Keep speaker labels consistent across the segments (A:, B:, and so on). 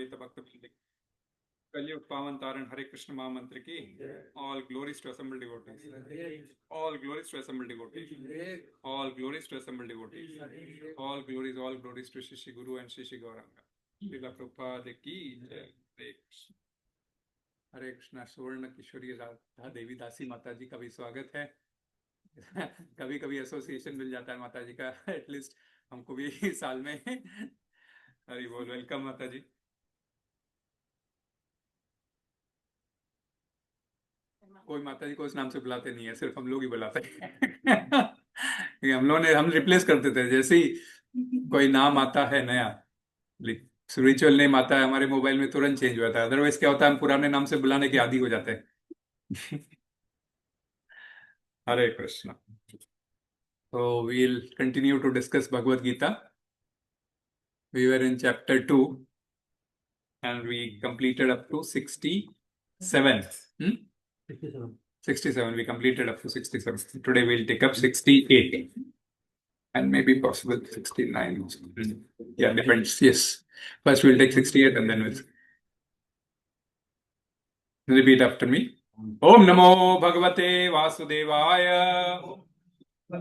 A: समवेत भक्त कलयुग पावन तारण हरे कृष्ण महामंत्र की all glories to assemble devotees, all glories to assemble devotees, all glories to assemble devotees, all glories to Shri Guru and Shri Gauranga Srila Prabhupada की जय। हरे कृष्णा। सुवर्ण किशोरी राधा देवी दासी माता जी का भी स्वागत है। कभी कभी एसोसिएशन मिल जाता है माता जी का, एटलीस्ट हमको भी साल में। हरि बोल। वेलकम माता जी। कोई माता जी को उस नाम से बुलाते नहीं है, सिर्फ हम लोग ही बुलाते हैं। हम रिप्लेस करते थे, जैसे ही कोई नाम आता है नया, स्पिरिचुअल नेम आता है हमारे मोबाइल में, तुरंत चेंज हो जाता है। अदरवाइज क्या होता है, हम पुराने नाम से बुलाने के आदी हो जाते हैं। हरे Krishna. So we'll continue to discuss Bhagavad Gita. We were in chapter 2 and we completed up to 67. 67. We completed up to 67. Today we'll take up 68 and maybe possible 69. Yeah, depends. Yes. First we'll take 68 and then we'll repeat after me. Om Namo Bhagavate Vasudevaya. Om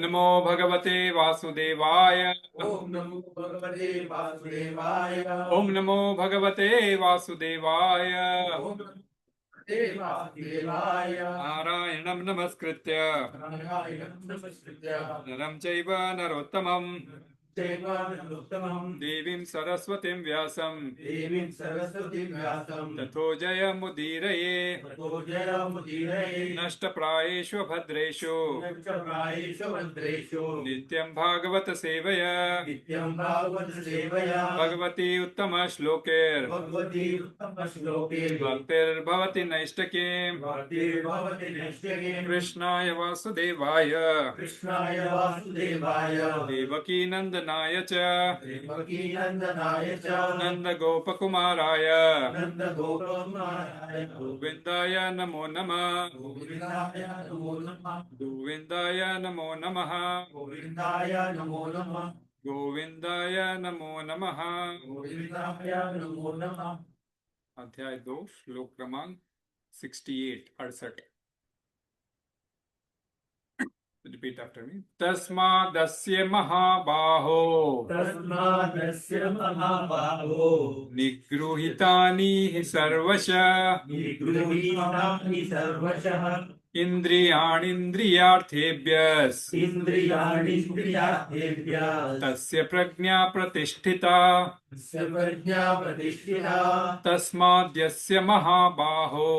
A: Namo Bhagavate Vasudevaya. Om Namo Bhagavate Vasudevaya. Om Namo Bhagavate Vasudevaya. Narayanam Namaskritya Naram Chaiva Narottamam Devim Saraswatim Vyasam Tato Jayamudiraye Nashtaprayeshu Bhadreshu Nityam Bhagavata Sevaya Bhagavati Uttama Shlokir Bhaktir Bhavati Naishtakim Krishnaya Vasudevaya Devaki Nandanaya Cha Nanda Gopakumaraya Govindaya Namo Namah Govindaya Namo Namaha Govindaya Namo Namaha। अध्याय 2 श्लोक क्रमांक 68। Repeat after me. Tasmādasya mahā-bāho nigṛhītāni sarvaśaḥ indriyāṇīndriyārthebhyas tasya prajñā pratiṣṭhitā tasmād yasya mahā-bāho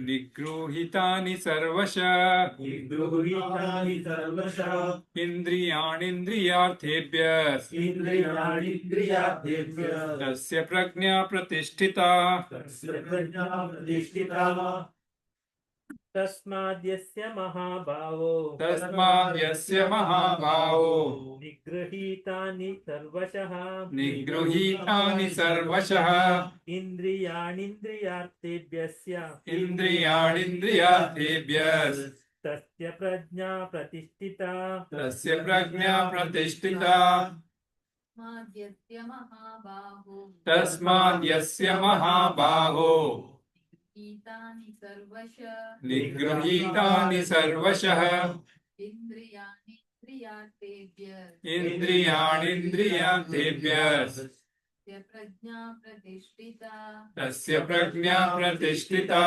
A: nigṛhītāni sarvaśaḥ indriyāṇīndriyārthebhyas tasya prajñā pratiṣṭhitā
B: tasmād yasya mahā-bāho
A: nigṛhītāni sarvaśaḥ
B: indriyāṇīndriyārthebhyas tasya prajñā pratiṣṭhitā
A: tasmād yasya mahā-bāho nigṛhītāni sarvaśaḥ indriyāṇīndriyārthebhyas tasya prajñā pratiṣṭhitā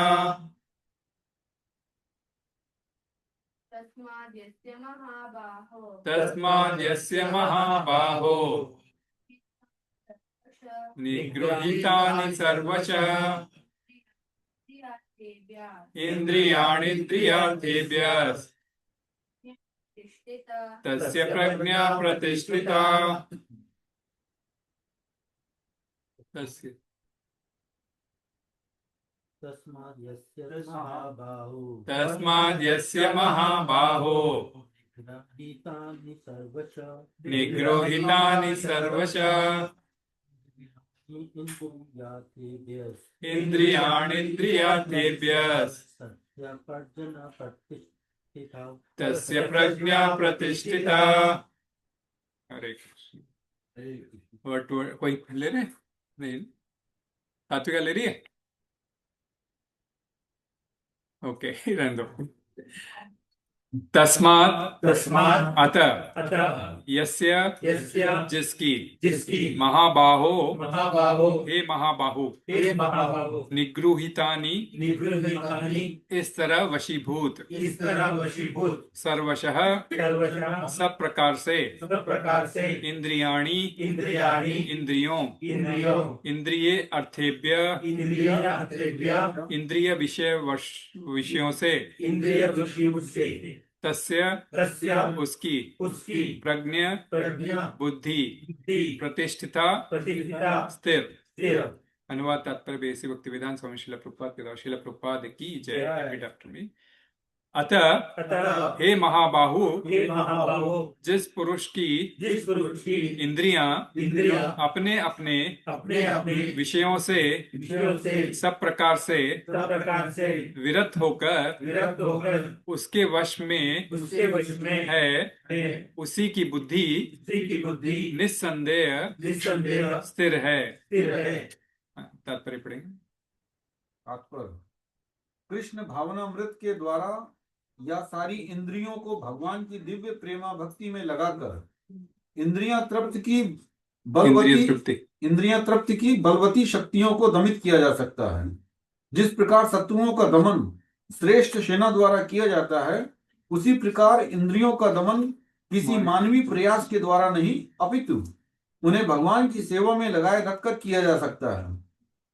A: tasmād yasya mahā-bāho nigṛhītāni sarvaśaḥ indriyāṇīndriyārthebhyas tasya prajñā pratiṣṭhitā tasmād yasya mahā-bāho nigṛhītāni sarvaśaḥ indriyāṇīndriyārthebhyas tasya prajñā pratiṣṭhitā हरे कृष्ण। कोई ले रहे? नहीं, सात्विका ले रही है? Okay, रहने दो। तस्माद
B: तस्माद
A: अतः
B: अतः
A: यस्य
B: यस्य
A: जिसकी
B: जिसकी
A: महाबाहो
B: महाबाहो
A: हे महाबाहु
B: हे महाबाहो
A: निगृहीतानि
B: निगृहीतानि
A: इस तरह वशीभूत
B: इस तरह वशीभूत
A: सर्वशः
B: सर्वशः
A: सब प्रकार से
B: सब प्रकार से
A: इंद्रियाणि
B: इंद्रियाणि
A: इंद्रियों
B: इंद्रियों
A: इंद्रिय अर्थेभ्य
B: इंद्रियार्थेभ्यः
A: इंद्रिय विषयों से
B: इंद्रिय विषयों से
A: तस्य
B: तस्य
A: उसकी
B: उसकी
A: प्रज्ञा
B: प्रज्ञा
A: बुद्धि
B: बुद्धि
A: प्रतिष्ठिता
B: प्रतिष्ठिता
A: स्थिर।
B: स्थिर।
A: अनुवाद तात्पर्य बेसी भक्ति वेदांत स्वामी शिला प्रभुपाद की जय। Repeat after me. अतः
B: अतः
A: हे महाबाहु
B: हे महाबाहो
A: जिस पुरुष की इंद्रियां
B: इंद्रियां
A: अपने अपने
B: अपने अपने
A: विषयों से
B: विषयों से
A: सब प्रकार से विरत
B: विरक्त होकर
A: उसके वश में
B: उसके वश में
A: है, उसी की बुद्धि निस्संदेह
B: निस्संदेह
A: स्थिर है।
C: तात्पर्य पढ़ेंगे। तात्पर्य कृष्ण भावनामृत के द्वारा या सारी इंद्रियों को भगवान की दिव्य प्रेमा भक्ति में लगाकर इंद्रियां तृप्ति की बलवती शक्तियों को दमित किया जा सकता है। जिस प्रकार शत्रुओं का दमन श्रेष्ठ सेना द्वारा किया जाता है, उसी प्रकार इंद्रियों का दमन किसी मानवीय प्रयास के द्वारा नहीं, अपितु उन्हें भगवान की सेवा में लगाए रखकर किया जा सकता है।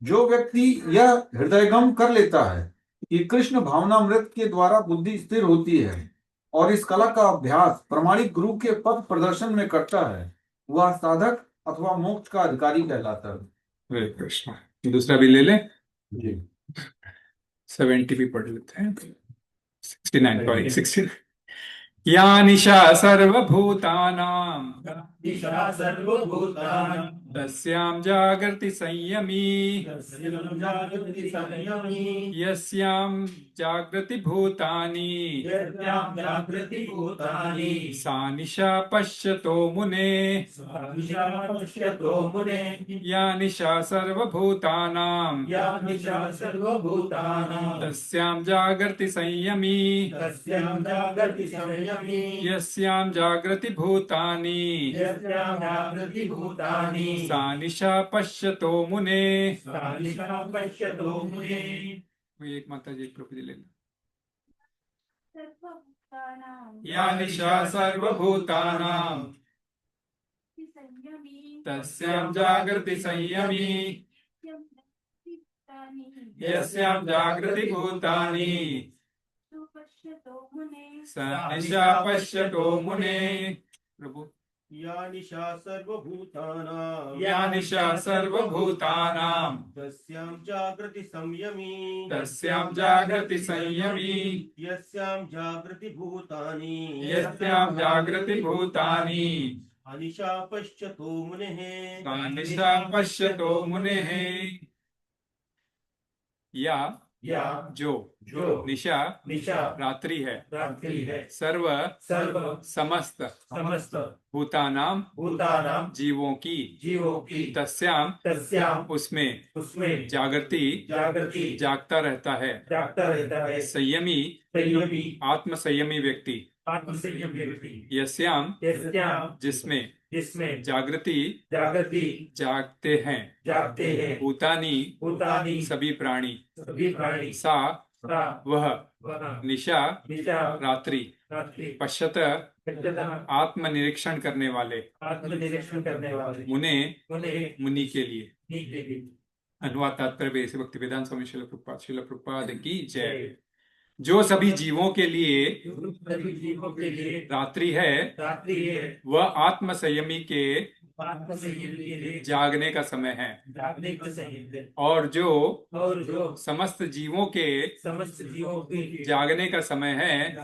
C: जो व्यक्ति यह हृदयगम कर लेता है कि कृष्ण भावनामृत के द्वारा बुद्धि स्थिर होती है और इस कला का अभ्यास प्रमाणिक गुरु के पथ प्रदर्शन में करता है, वह साधक अथवा मोक्ष का अधिकारी कहलाता है।
A: हरे कृष्ण। दूसरा भी ले ले
C: जी।
A: 70 भी पढ़ लेते हैं। 69 या निशा सर्वभूतानां तस्यां जागर्ति संयमी यस्यां जाग्रति भूतानि सा निशा पश्यतो मुने या निशा सर्वभूतानां तस्यां जागर्ति संयमी यस्यां जाग्रति भूतानि सा निशा पश्यतो मुने। एक माता जी प्रभु जी ले लो। या निशा सर्वभूतानां तस्यां जाग्रति संयमी यस्यां जाग्रति भूतानि सा निशा पश्यतो मुने। प्रभु
D: या निशा सर्वभूतानां तस्यां जाग्रति संयमी यस्यां जाग्रति भूतानि अनिशा पश्यतो मुनेः।
A: या जो निशा रात्रि है सर्व समस्त भूतानां जीवों की तस्यां उसमें जागृति जागता रहता है। संयमी आत्म संयमी व्यक्ति यस्यां जिसमें जागृति जागते हैं भूतानी सभी प्राणी सा वह निशा रात्रि पश्यत आत्मनिरीक्षण करने वाले मुनि के लिए। अनुवाद तात्पर्य बेसी भक्ति वेदांत स्वामी शिला प्रभुपाद की जय। जो सभी जीवों के लिए रात्रि है वह आत्म संयमी के जागने का समय है, और जो समस्त जीवों के जागने का समय है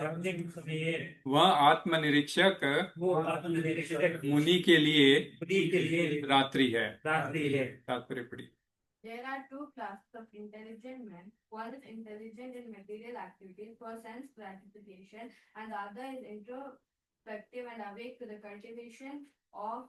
A: वह आत्मनिरीक्षक मुनि के लिए रात्रि है। तात्पर्य पढ़ी।
E: There are two classes of intelligent men. One is intelligent in material activities for sense gratification, and the other is introspective and awake to the cultivation of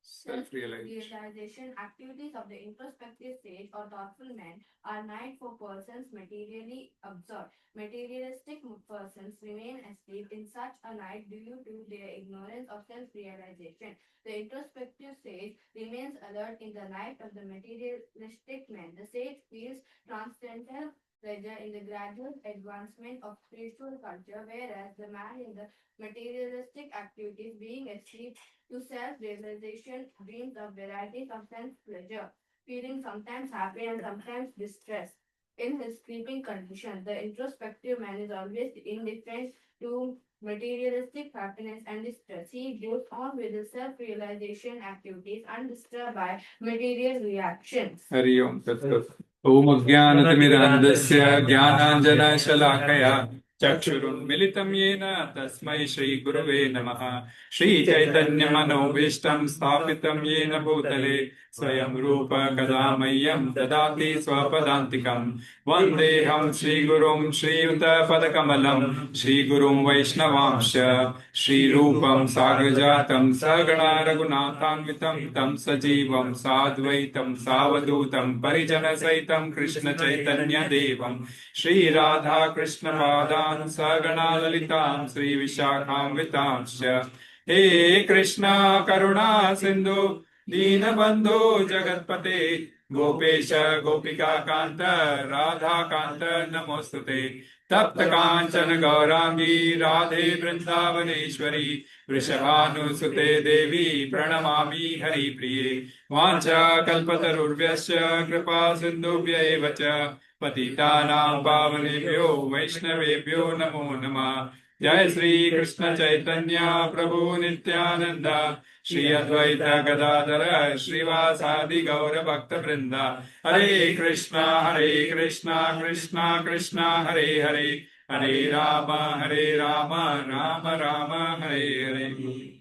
A: Self-realization.
E: realization. Activities of the introspective stage or thoughtful man are night for persons materially absorbed. Materialistic persons remain asleep in such a night due to their ignorance of self-realization. The introspective sage remains alert in the night of the materialistic man. The sage feels transcendental pleasure in the gradual advancement of spiritual culture, whereas the man in the materialistic activities, being asleep to self-realization, dreams of varieties of sense pleasure, feeling sometimes happy and sometimes distressed. In his sleeping condition, the introspective man is always indifferent to materialistic happiness and distress. He goes on with his self-realization activities undisturbed by material reactions.
A: Hari Om Tat Sat. Om Ajnanatimidandasya Jnananjana-shalakaya Chakshurunmilitam Yena Tasmai Shri Gurave Namaha. Shri Chaitanya Manobishtam Sthapitam Yena Bhūtale Swayam Rupa Kadamayyam Dadati Swapadantikam Vandeham Shri Gurum Shri Yuta Padakamalam Shri Gurum Vaishnavamsha Shri Rupam Sagrajatam Sagana Raghunathanvitam Tam Sajivam Sadvaitam Savadutam Parijana Saitam Krishna Chaitanya Devam Shri Radha Krishna Padan Sagana Lalitam Shri Vishakham Vitamsha. He Krishna Karuna Sindhu Dīnabandhu Jagatpate Gopesha Gopika Kanta Radha Kanta Namostute Tapta Kanchana Gaurangi Radhe Vrindavaneshwari Vrishabhanusute Devi Pranamami Hari Priye Vancha Kalpatarurvyasya Kripa Sindhubhya Evacha Patitānaṁ Pavanebhyo Vaishnavebhyo Namo Namah. Jai Sri Krishna Chaitanya Prabhu Nityananda Shri Advaita Gadadhara Srivasadi Gaura Bhakta Vrinda. Hare Krishna Krishna Krishna Hare Hare Hare Rama Rama Rama Hare Hare.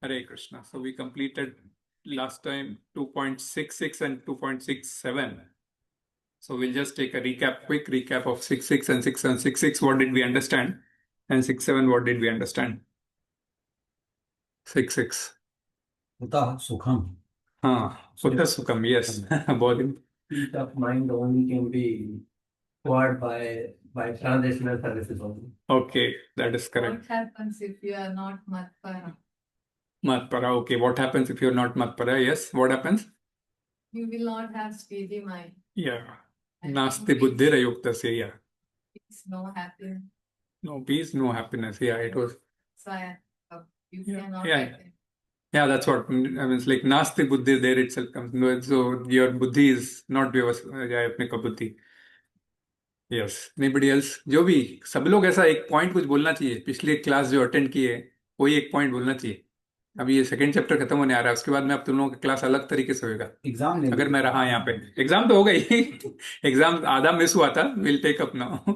A: Hare Krishna. So we completed last time 2.66 and 2.67. So we'll just take a quick recap of 6.6 and 6.7. 6.6, what did we understand? And 6.7, what did we understand? 6.6.
C: Sutta Sukham.
A: Sutta Sukham, yes. Bodhi.
B: Peace of mind only can be acquired by transitional services only.
A: Okay, that is correct.
E: What happens if you are not matpara?
A: Matpara, okay. What happens if you're not matpara? Yes, what happens?
E: You will not have steady mind.
A: Yeah. Nasti buddhira yuktasya, yeah.
E: It's no happiness.
A: No peace, no happiness. Yeah, it was.
E: So you
A: Yeah,
E: cannot
A: yeah.
E: happen.
A: Yeah, that's what I mean. It's like nasti buddhi, there itself comes. No, so your buddhi is not vyavasnika buddhi. Yes. Anybody else? जो भी सब लोग ऐसा एक point कुछ बोलना चाहिए. पिछली क्लास जो अटेंड की है कोई एक पॉइंट बोलना चाहिए. अभी ये सेकंड चैप्टर खत्म होने आ रहा है, उसके बाद में अब तुम लोगों का क्लास अलग तरीके से होगा.
C: एग्जाम
A: अगर मैं रहा यहाँ पे, एग्जाम तो हो गई. एग्जाम आधा मिस हुआ था. Will take up now.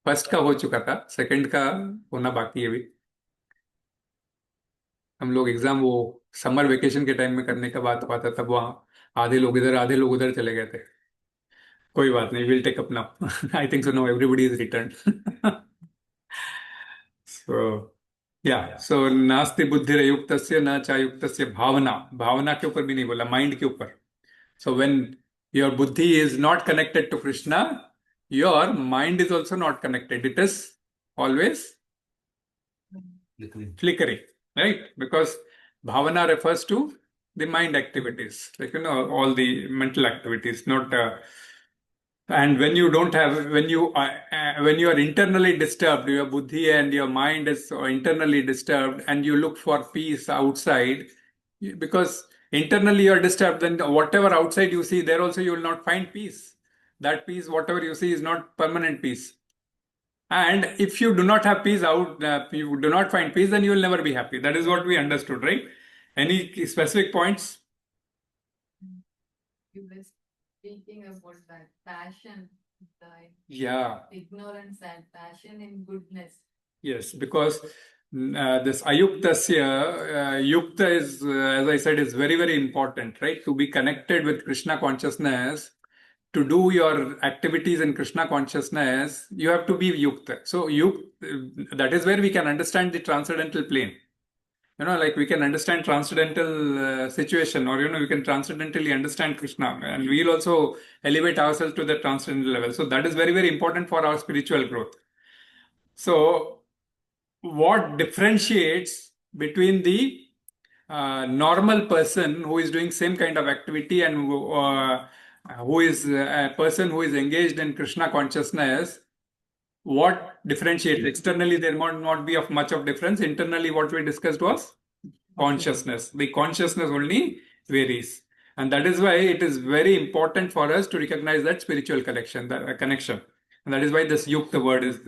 A: First का हो चुका था, सेकंड का होना बाकी है अभी. हम लोग एग्जाम वो समर वेकेशन के टाइम में करने का बात हुआ था, तब वहाँ आधे लोग इधर आधे लोग उधर चले गए थे. कोई बात नहीं, will take up now. I think so now everybody is return. So या सो नास्ति बुद्धिरयुक्तस्य न चायुक्तस्य भावना. भावना के ऊपर भी नहीं बोला, माइंड के ऊपर. सो व्हेन योर बुद्धि is not connected to Krishna, your mind is also not connected. It is always flickering, right? Because bhavana refers to the mind activities, like all the mental activities, not and when you don't have, when you are internally disturbed, your buddhi and your mind is internally disturbed, and you look for peace outside, because internally you are disturbed, then whatever outside you see, there also you will not find peace. That peace, whatever you see, is not permanent peace. And if you do not have peace you do not find peace, then you will never be happy. That is what we understood, right? Any specific points?
E: You were speaking about that passion,
A: Yeah.
E: ignorance and passion in goodness.
A: Yes, because this ayuktasya, yukta is, as I said, is very, very important, right? To be connected with Krishna consciousness, to do your activities in Krishna consciousness, you have to be yukta. So that is where we can understand the transcendental plane. Like we can understand transcendental situation, or we can transcendentally understand Krishna, and we'll also elevate ourselves to the transcendental level. So that is very, very important for our spiritual growth. So what differentiates between the normal person who is doing same kind of activity and who is a person who is engaged in Krishna consciousness? What differentiates? Externally, there might not be of much of difference. Internally, what we discussed was consciousness. The consciousness only varies. And that is why it is very important for us to recognize that spiritual connection. And that is why this yukta word is,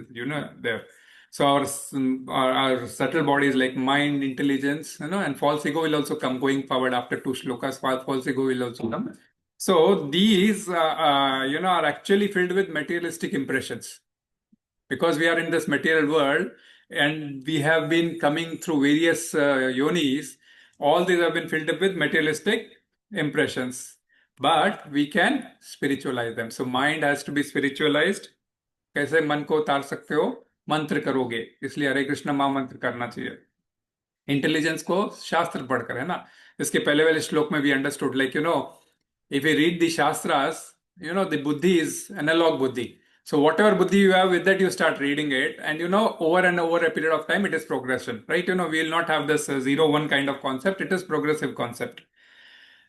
A: there. So our subtle bodies like mind, intelligence, and false ego will also come going forward after 2 shlokas. False ego will also come. So these, are actually filled with materialistic impressions. Because we are in this material world and we have been coming through various yonis, all these have been filled up with materialistic impressions. But we can spiritualize them. So mind has to be spiritualized. कैसे मन को उतार सकते हो? मंत्र करोगे, इसलिए हरे कृष्ण महामंत्र करना चाहिए. इंटेलिजेंस को शास्त्र पढ़कर, है ना. इसके पहले वाले श्लोक में भी understood, like if you read the shastras, the buddhi is analog buddhi. So whatever buddhi you have, with that you start reading it, and over and over a period of time it is progression, right? We will not have this 0-1 kind of concept. It is progressive concept.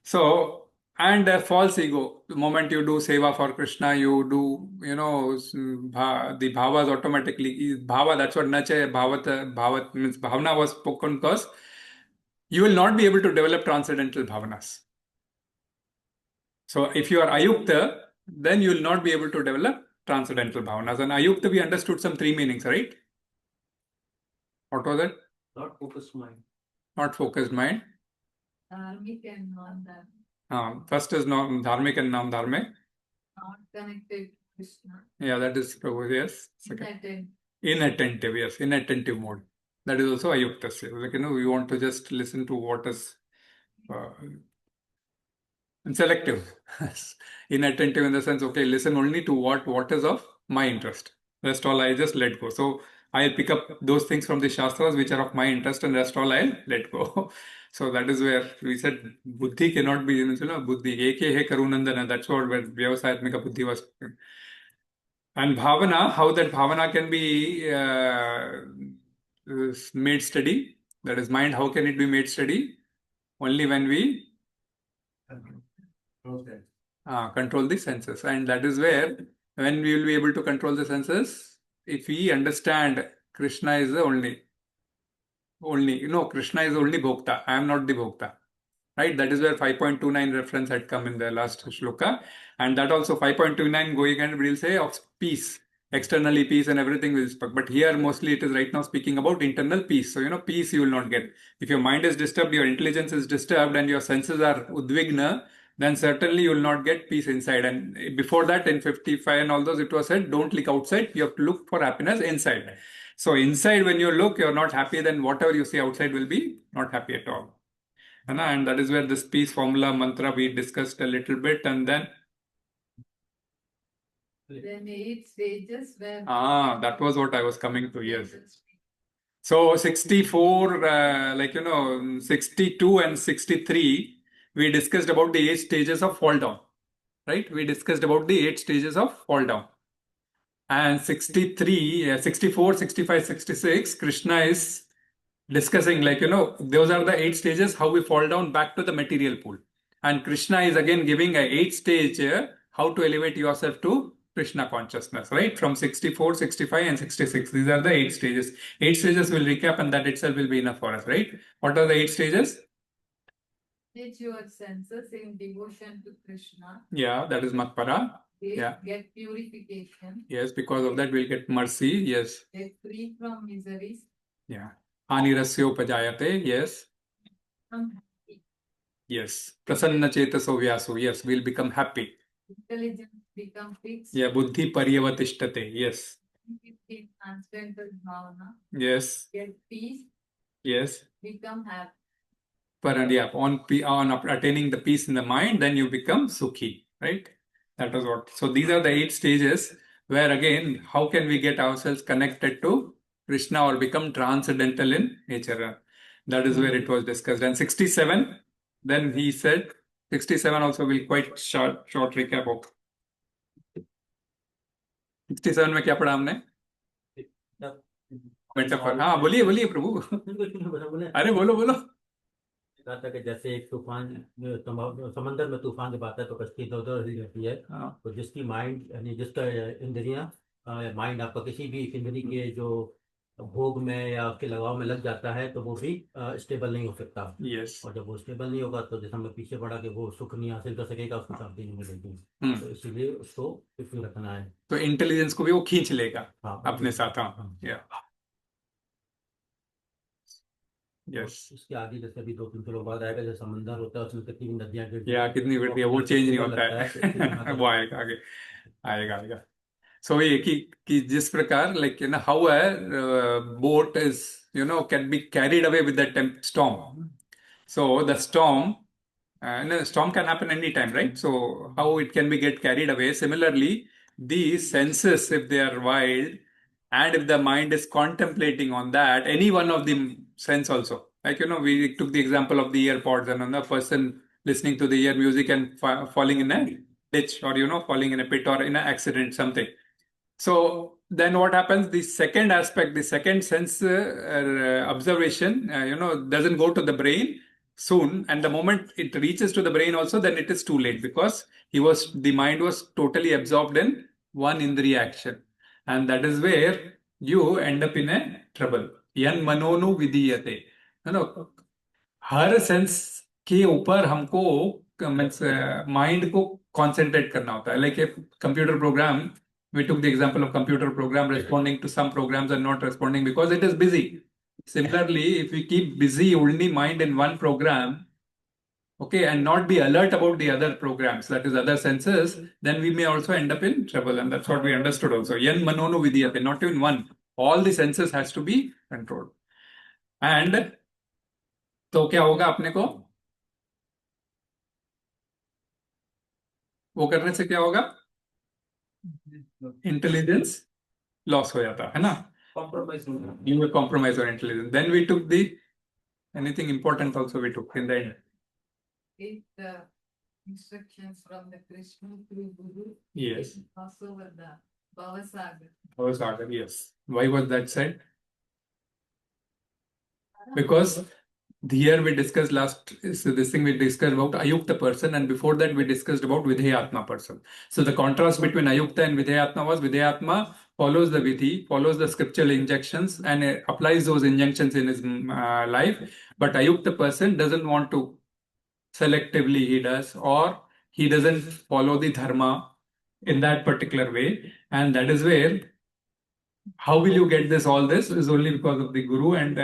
A: So, and false ego, the moment you do seva for Krishna, you do, the bhavas automatically, bhava, that's what nacha, bhavat means bhavana was spoken, because you will not be able to develop transcendental bhavanas. So if you are ayukta, then you will not be able to develop transcendental bhavanas. And ayukta, we understood some 3 meanings, right? What was it?
B: Not focused mind.
A: Not focused mind.
F: Dharmic and non-dharmic.
A: First is dharmic and non-dharmic.
F: Not connected to Krishna.
A: Yeah, that is Prabhu, yes.
F: Inattentive.
A: Inattentive, yes. Inattentive mode. That is also ayukta. Like, we want to just listen to what is and selective. Inattentive in the sense, okay, listen only to what is of my interest. Rest all I just let go. So I'll pick up those things from the shastras which are of my interest, and rest all I'll let go. So that is where we said buddhi cannot be, buddhi eke he karunandana. That's what where vyavasayatmika buddhi was. And bhavana, how that bhavana can be made steady. That is mind, how can it be made steady? Only when we control the senses. And that is where, when we will be able to control the senses, if we understand Krishna is the only, Krishna is only bhokta. I am not the bhokta. Right? That is where 5.29 reference had come in the last shloka. And that also 5.29 going and will say of peace. Externally peace and everything will speak. But here mostly it is right now speaking about internal peace. So, peace you will not get. If your mind is disturbed, your intelligence is disturbed, and your senses are udvigna, then certainly you will not get peace inside. And before that, in 55 and all those, it was said, don't look outside, you have to look for happiness inside. So inside, when you look, you're not happy, then whatever you see outside will be not happy at all. And that is where this peace formula, mantra, we discussed a little bit, and then
F: Then 8 stages where.
A: that was what I was coming to, yes. So 64, 62 and 63, we discussed about the 8 stages of fall down, right? We discussed about the 8 stages of fall down. And 63, 64, 65, 66, Krishna is discussing, those are the 8 stages, how we fall down back to the material pool. And Krishna is again giving a 8 stage, how to elevate yourself to Krishna consciousness, right? From 64, 65 and 66. These are the 8 stages. 8 stages will recap, and that itself will be enough for us, right? What are the 8 stages?
F: Teach your senses in devotion to Krishna.
A: Yeah, that is Matpara. Yeah.
F: Get purification.
A: Yes, because of that we'll get mercy. Yes.
F: Get free from miseries.
A: Yeah. Anirasyo pajayate. Yes.
F: Become happy.
A: Yes. Prasanna chetaso vyaso. Yes, we'll become happy.
F: Intelligence become fixed.
A: Yeah. Buddhi paryavatishtate. Yes.
F: Transcendental bhavana.
A: Yes.
F: Get peace.
A: Yes.
F: Become happy.
A: On attaining the peace in the mind, then you become sukhi, right? That was what. So these are the 8 stages where again, how can we get ourselves connected to Krishna or become transcendental in nature? That is where it was discussed. And 67, then he said, 67 also will quite short recap of. 67 में क्या पढ़ा हमने? Metaphor. हाँ बोलिए प्रभु. अरे बोलो.
B: कहा था कि जैसे एक तूफान समंदर में तूफान जब आता है तो कश्ती इधर उधर ही रहती है. तो जिसकी माइंड यानी जिसका इंद्रियां माइंड आपका किसी भी इंद्री के जो भोग में या उसके लगाव में लग जाता है तो वो भी स्टेबल नहीं हो सकता.
A: Yes.
B: और जब वो स्टेबल नहीं होगा तो जैसे हमने पीछे पढ़ा कि वो सुख नहीं हासिल कर सकेगा, उसको शांति नहीं मिलेगी. तो इसीलिए उसको फिक्स रखना है.
A: तो इंटेलिजेंस को भी वो खींच लेगा अपने साथ. यस.
B: इसके आगे जैसे अभी 2-3 किलो बाद आएगा, जैसे समंदर होता है उसमें कितनी नदियां
A: कितनी गिरती है वो चेंज नहीं होता है. वो आएगा आगे आएगा. So ये कि जिस प्रकार like how a boat is can be carried away with the storm. So the storm storm can happen anytime, right? So how it can be get carried away. Similarly, these senses, if they are wild and if the mind is contemplating on that, any one of the sense also, like we took the example of the earpods and another person listening to the ear music and falling in a ditch or falling in a pit or in an accident, something. So then what happens? The second aspect, the second sense observation, doesn't go to the brain soon, and the moment it reaches to the brain also, then it is too late because the mind was totally absorbed in one indriya action, and that is where you end up in a trouble. Yan manonu vidiyate. Her sense के ऊपर हमको mind को concentrate करना होता है. Like a computer program, we took the example of computer program responding to some programs and not responding because it is busy. Similarly, if we keep busy only mind in one program, okay, and not be alert about the other programs, that is other senses, then we may also end up in trouble. And that's what we understood also. Yan manonu vidiyate, not even one. All the senses has to be controlled. And तो क्या होगा अपने को? वो करने से क्या होगा? इंटेलिजेंस लॉस हो जाता है ना. You will compromise your intelligence. Then we took anything important also we took in the end.
F: Take the instructions from the Krishna through Guru.
A: Yes.
F: Also with the Bhavasagar.
A: Bhavasagar, yes. Why was that said? Because here we discussed this thing we discussed about ayukta person, and before that we discussed about vidheyatma person. So the contrast between ayukta and vidheyatma was vidheyatma follows the vidhi, follows the scriptural injunctions and applies those injunctions in his life. But ayukta person doesn't want to, selectively he does, or he doesn't follow the dharma in that particular way. And that is where, how will you get this? All this is only because of the Guru. And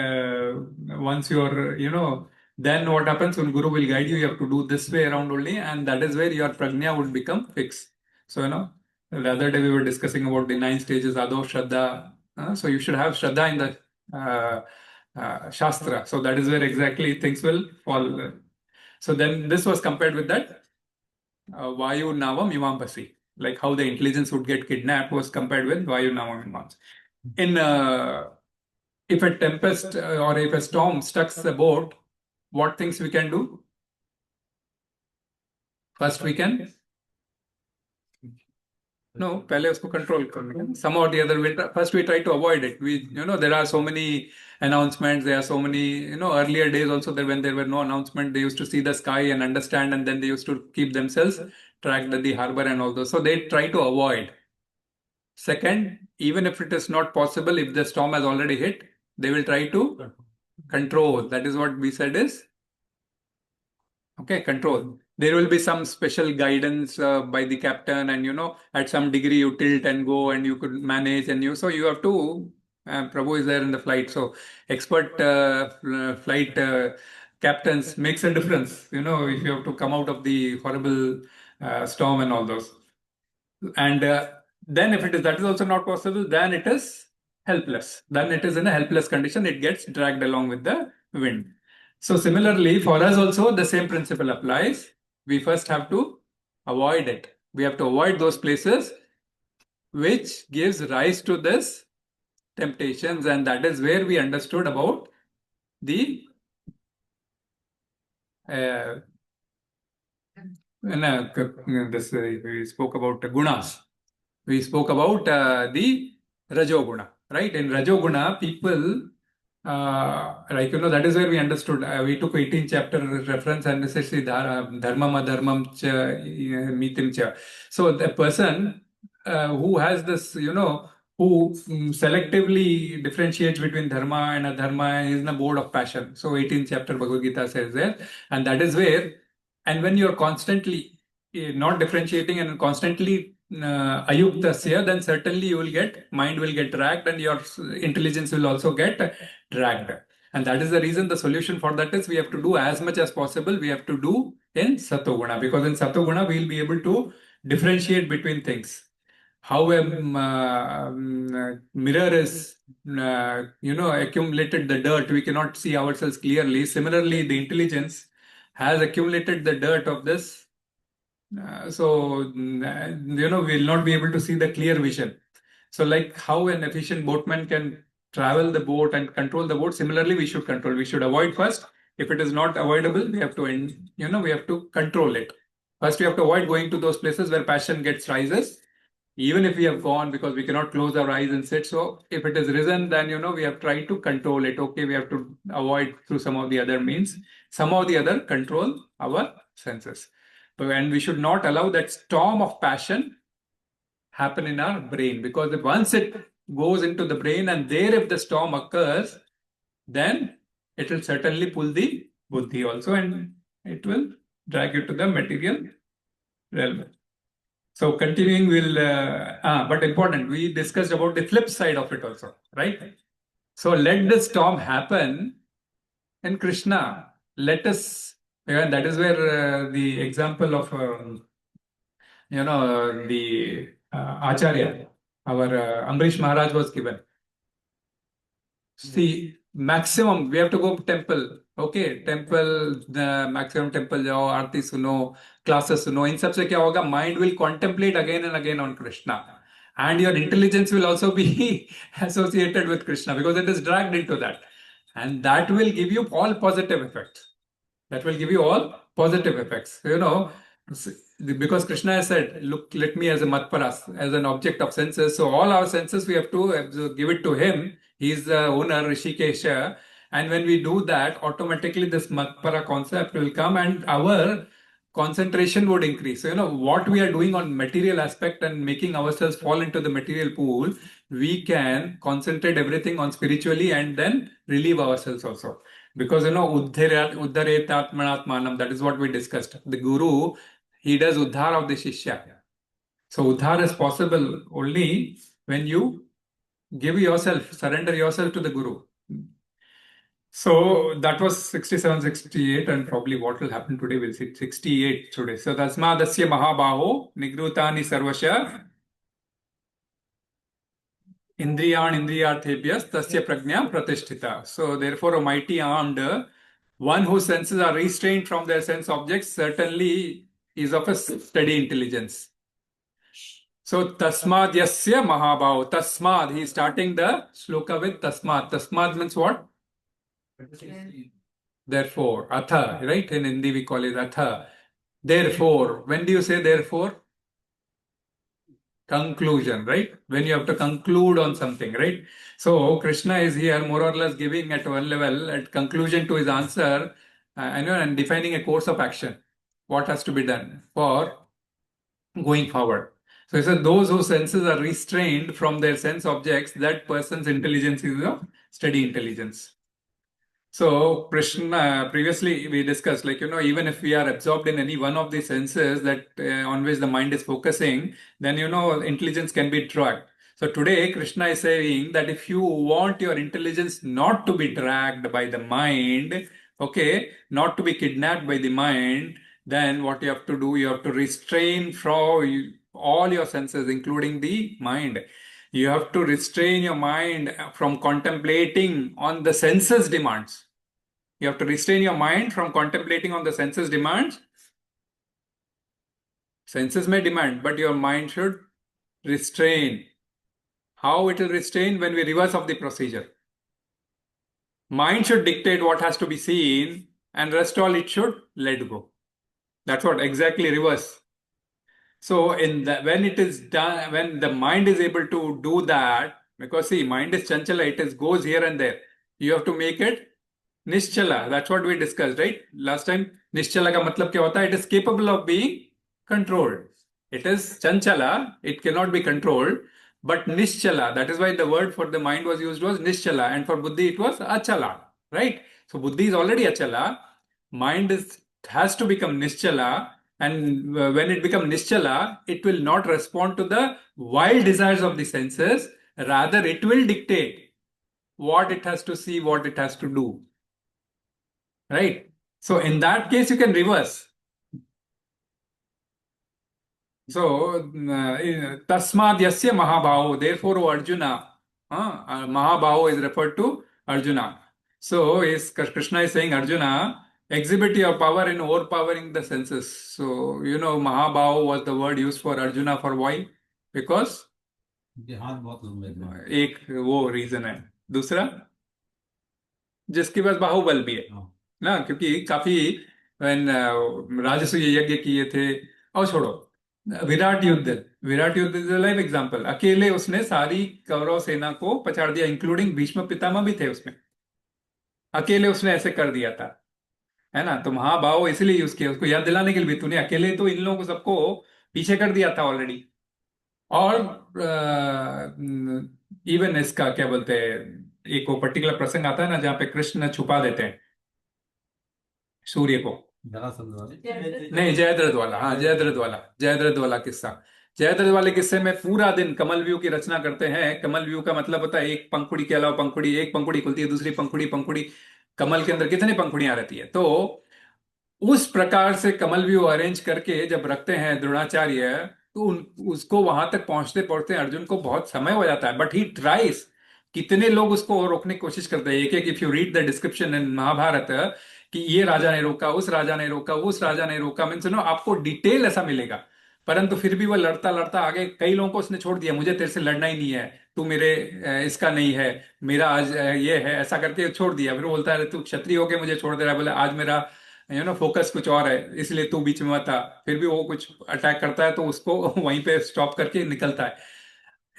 A: once you're, then what happens when Guru will guide you, you have to do this way around only. And that is where your prajñā would become fixed. So, the other day we were discussing about the 9 stages, Ado, Shraddha. So you should have Shraddha in the Shastra. So that is where exactly things will fall. So then this was compared with that Vayu Navam Imambasi. Like how the intelligence would get kidnapped was compared with Vayu Navam Imams. If a tempest or if a storm struck the boat, what things we can do? First we can पहले उसको control करने. Some or the other first we try to avoid it. There are so many announcements. There are so many, earlier days also when there were no announcement, they used to see the sky and understand, and then they used to keep themselves tracked at the harbor and all those. So they try to avoid. Second, even if it is not possible, if the storm has already hit, they will try to control. That is what we said is, control. There will be some special guidance by the captain, and at some degree you tilt and go and you could manage, and so you have to, Prabhu is there in the flight. So expert flight captains makes a difference, if you have to come out of the horrible storm and all those. And then if that is also not possible, then it is helpless. Then it is in a helpless condition. It gets dragged along with the wind. So similarly, for us also, the same principle applies. We first have to avoid it. We have to avoid those places which gives rise to this temptations, and that is where we understood about the we spoke about gunas. We spoke about the rajoguna, right? In rajoguna, people, that is where we understood. We took 18th chapter reference and this is the dharmam adharmam cha mitim cha. So the person who has this, who selectively differentiates between dharma and adharma is in a mode of passion. So 18th chapter Bhagavad Gita says there, and that is where, and when you are constantly not differentiating and constantly tasya, then certainly mind will get dragged and your intelligence will also get dragged. And that is the reason the solution for that is we have to do as much as possible. We have to do in satoguna, because in satoguna we will be able to differentiate between things. How a mirror is, accumulated the dirt, we cannot see ourselves clearly. Similarly, the intelligence has accumulated the dirt of this. So we will not be able to see the clear vision. So like how an efficient boatman can travel the boat and control the boat, similarly we should control. We should avoid first. If it is not avoidable, we have to we have to control it. First, we have to avoid going to those places where passion rises. Even if we have gone, because we cannot close our eyes and sit. So if it has risen, then we have tried to control it. Okay, we have to avoid through some of the other means. Some of the other control our senses. And we should not allow that storm of passion happen in our brain, because if once it goes into the brain and there if the storm occurs, then it will certainly pull the buddhi also and it will drag you to the material realm. So continuing, but important, we discussed about the flip side of it also, right? So let the storm happen in Krishna. Let us, and that is where the example of, the Acharya, our Amrish Maharaj was given. See, maximum, we have to go to temple. Okay, temple, the maximum temple jao, aarti suno, classes suno. In सबसे क्या होगा? Mind will contemplate again and again on Krishna. And your intelligence will also be associated with Krishna because it is dragged into that. And that will give you all positive effects. That will give you all positive effects. Because Krishna has said, look, let me as a matparas, as an object of senses. So all our senses, we have to give it to him. He is the owner, Rishikesha. And when we do that, automatically this matpara concept will come and our concentration would increase. So, what we are doing on material aspect and making ourselves fall into the material pool, we can concentrate everything on spiritually and then relieve ourselves also. Because, uddharet atmanatmanam, that is what we discussed. The guru, he does uddhar of the shishya. So, uddhar is possible only when you give yourself, surrender yourself to the guru. So that was 67, 68, and probably what will happen today, we'll see 68 today. So tasmād mahā-bāho nigṛhītāni sarvaśaḥ indriyāṇīndriyārthebhyas tasya prajñā pratiṣṭhitā. So therefore a mighty armed, one whose senses are restrained from their sense objects, certainly is of a steady intelligence. So tasmād yasya mahā-bāho. Tasmād, he is starting the shloka with tasmād. Tasmād means what? Therefore, atha, right? In Hindi we call it atha. Therefore, when do you say therefore? Conclusion, right? When you have to conclude on something, right? So Krishna is here more or less giving at one level, at conclusion to his answer, and defining a course of action. What has to be done for going forward. So he said, those whose senses are restrained from their sense objects, that person's intelligence is a steady intelligence. So, Krishna, previously we discussed, even if we are absorbed in any one of the senses that on which the mind is focusing, then, intelligence can be dragged. So today, Krishna is saying that if you want your intelligence not to be dragged by the mind, okay, not to be kidnapped by the mind, then what you have to do, you have to restrain from all your senses, including the mind. You have to restrain your mind from contemplating on the senses demands. You have to restrain your mind from contemplating on the senses demands. Senses may demand, but your mind should restrain. How it will restrain? When we reverse of the procedure. Mind should dictate what has to be seen, and rest all it should let go. That's what exactly reverse. So when it is done, when the mind is able to do that, because see, mind is chanchala, it goes here and there. You have to make it niśchala. That's what we discussed, right? Last time, niśchala ka matlab kya hota hai? It is capable of being controlled. It is chanchala, it cannot be controlled, but niśchala, that is why the word for the mind was used was niśchala, and for buddhi it was achala, right? So buddhi is already achala, mind has to become niśchala, and when it becomes niśchala, it will not respond to the wild desires of the senses, rather it will dictate what it has to see, what it has to do, right? So in that case you can reverse. So, tasmād yasya mahā-bāho. Therefore, O Arjuna, mahā-bāho is referred to Arjuna. So, Krishna is saying, Arjuna, exhibit your power in overpowering the senses. So, mahā-bāho was the word used for Arjuna for why? Because एक वो reason है. दूसरा, जिसके पास बाहुबल भी है ना, क्योंकि काफी राजसूय यज्ञ किए थे. और छोड़ो, विराट युद्ध इज लाइव एग्जांपल. अकेले उसने सारी कौरव सेना को पछाड़ दिया, इंक्लूडिंग भीष्म पितामह भी थे उसमें. अकेले उसने ऐसे कर दिया था, है ना. तो महाभाव इसलिए यूज किया, उसको याद दिलाने के लिए भी. तूने अकेले तो इन लोगों को सबको पीछे कर दिया था ऑलरेडी. और इवन इसका क्या बोलते हैं, एक वो पर्टिकुलर प्रसंग आता है ना जहाँ पे कृष्ण छुपा देते हैं सूर्य को. नहीं, जयद्रथ वाला. हाँ, जयद्रथ वाला किस्सा. जयद्रथ वाले किस्से में पूरा दिन कमल व्यू की रचना करते हैं. कमल व्यू का मतलब होता है एक पंखुड़ी के अलावा पंखुड़ी, एक पंखुड़ी खुलती है, दूसरी पंखुड़ी. कमल के अंदर कितनी पंखुड़ियां रहती है. तो उस प्रकार से कमल व्यू अरेंज करके जब रखते हैं द्रोणाचार्य, तो उसको वहां तक पहुंचते पहुंचते अर्जुन को बहुत समय हो जाता है. But he tries. कितने लोग उसको रोकने की कोशिश करते हैं. एक if you read the description in Mahabharata, कि ये राजा ने रोका, उस राजा ने रोका, उस राजा ने रोका, मीन्स आपको डिटेल ऐसा मिलेगा. परंतु फिर भी वो लड़ता आगे कई लोगों को उसने छोड़ दिया. मुझे तेरे से लड़ना ही नहीं है, तू मेरे इसका नहीं है, मेरा आज ये है, ऐसा करके छोड़ दिया. फिर वो बोलता है तू क्षत्रिय होके मुझे छोड़ दे रहा है. बोले आज मेरा फोकस कुछ और है, इसलिए तू बीच में मत आ. फिर भी वो कुछ अटैक करता है तो उसको वहीं पे स्टॉप करके निकलता है.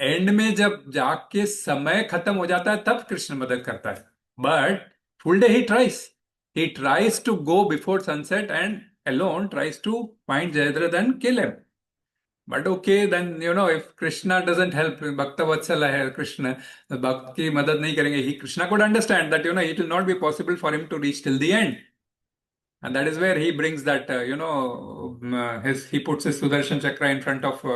A: एंड में जब जाके समय खत्म हो जाता है तब कृष्ण मदद करता है. But full day he tries to go before sunset and alone tries to find Jayadratha and kill him. But okay, then if Krishna doesn't help, Bhakta Vatsala hai Krishna, Bhakt ki madad nahi karenge. Krishna could understand that it will not be possible for him to reach till the end. And that is where he brings that, he puts his Sudarshan Chakra in front of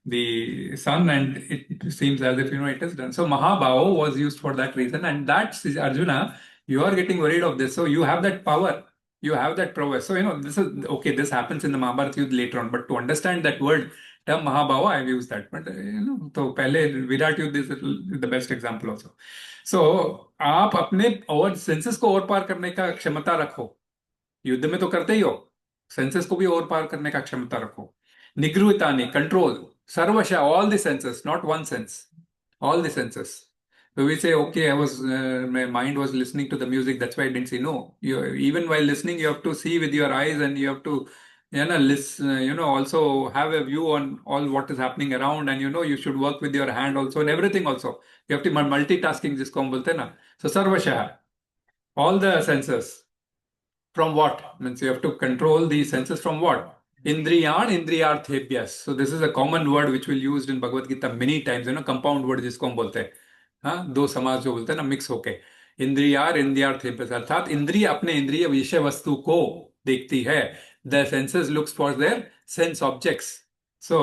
A: the sun, and it seems as if, it is done. So mahā-bāho was used for that reason, and that's Arjuna. You are getting worried of this, so you have that power, you have that prowess. So, this is, okay, this happens in the Mahabharata Yuddha later on, but to understand that word, term mahā-bāho, I have used that. But, तो पहले विराट युद्ध is the best example also. So, आप अपने और senses को और पार करने का क्षमता रखो. युद्ध में तो करते ही हो, सेंसेस को भी और पार करने का क्षमता रखो. nigṛhītāni, control, sarva-bhūtānāṁ, all the senses, not one sense, all the senses. So we say, okay, my mind was listening to the music, that's why I didn't see. No, even while listening, you have to see with your eyes, and you have to, listen, also have a view on all what is happening around, and you should work with your hand also, and everything also. You have to multitasking, jisko hum bolte na. So sarvaśaḥ, all the senses. From what? Means you have to control the senses from what? indriyāṇīndriyārthebhyas. So this is a common word which we'll used in Bhagavad Gita many times, compound word जिसको हम बोलते हैं. हाँ, दो समाज जो बोलते हैं ना, मिक्स होके. indriyāṇīndriyārthebhyas, अर्थात इंद्रिय अपने इंद्रिय विषय वस्तु को देखती है. The senses looks for their sense objects. So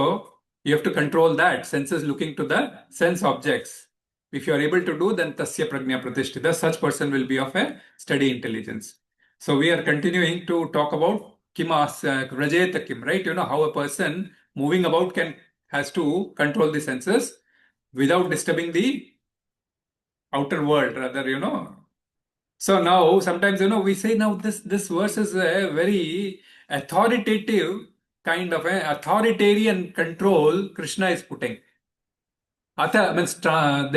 A: you have to control that. Senses looking to the sense objects. If you are able to do, then tasya prajñā pratiṣṭhitā. Such person will be of a steady intelligence. So we are continuing to talk about vrajeta kim, right? How a person moving about has to control the senses without disturbing the outer world, rather, So now sometimes, we say now this verse is a very authoritative kind of an authoritarian control Krishna is putting. Atha means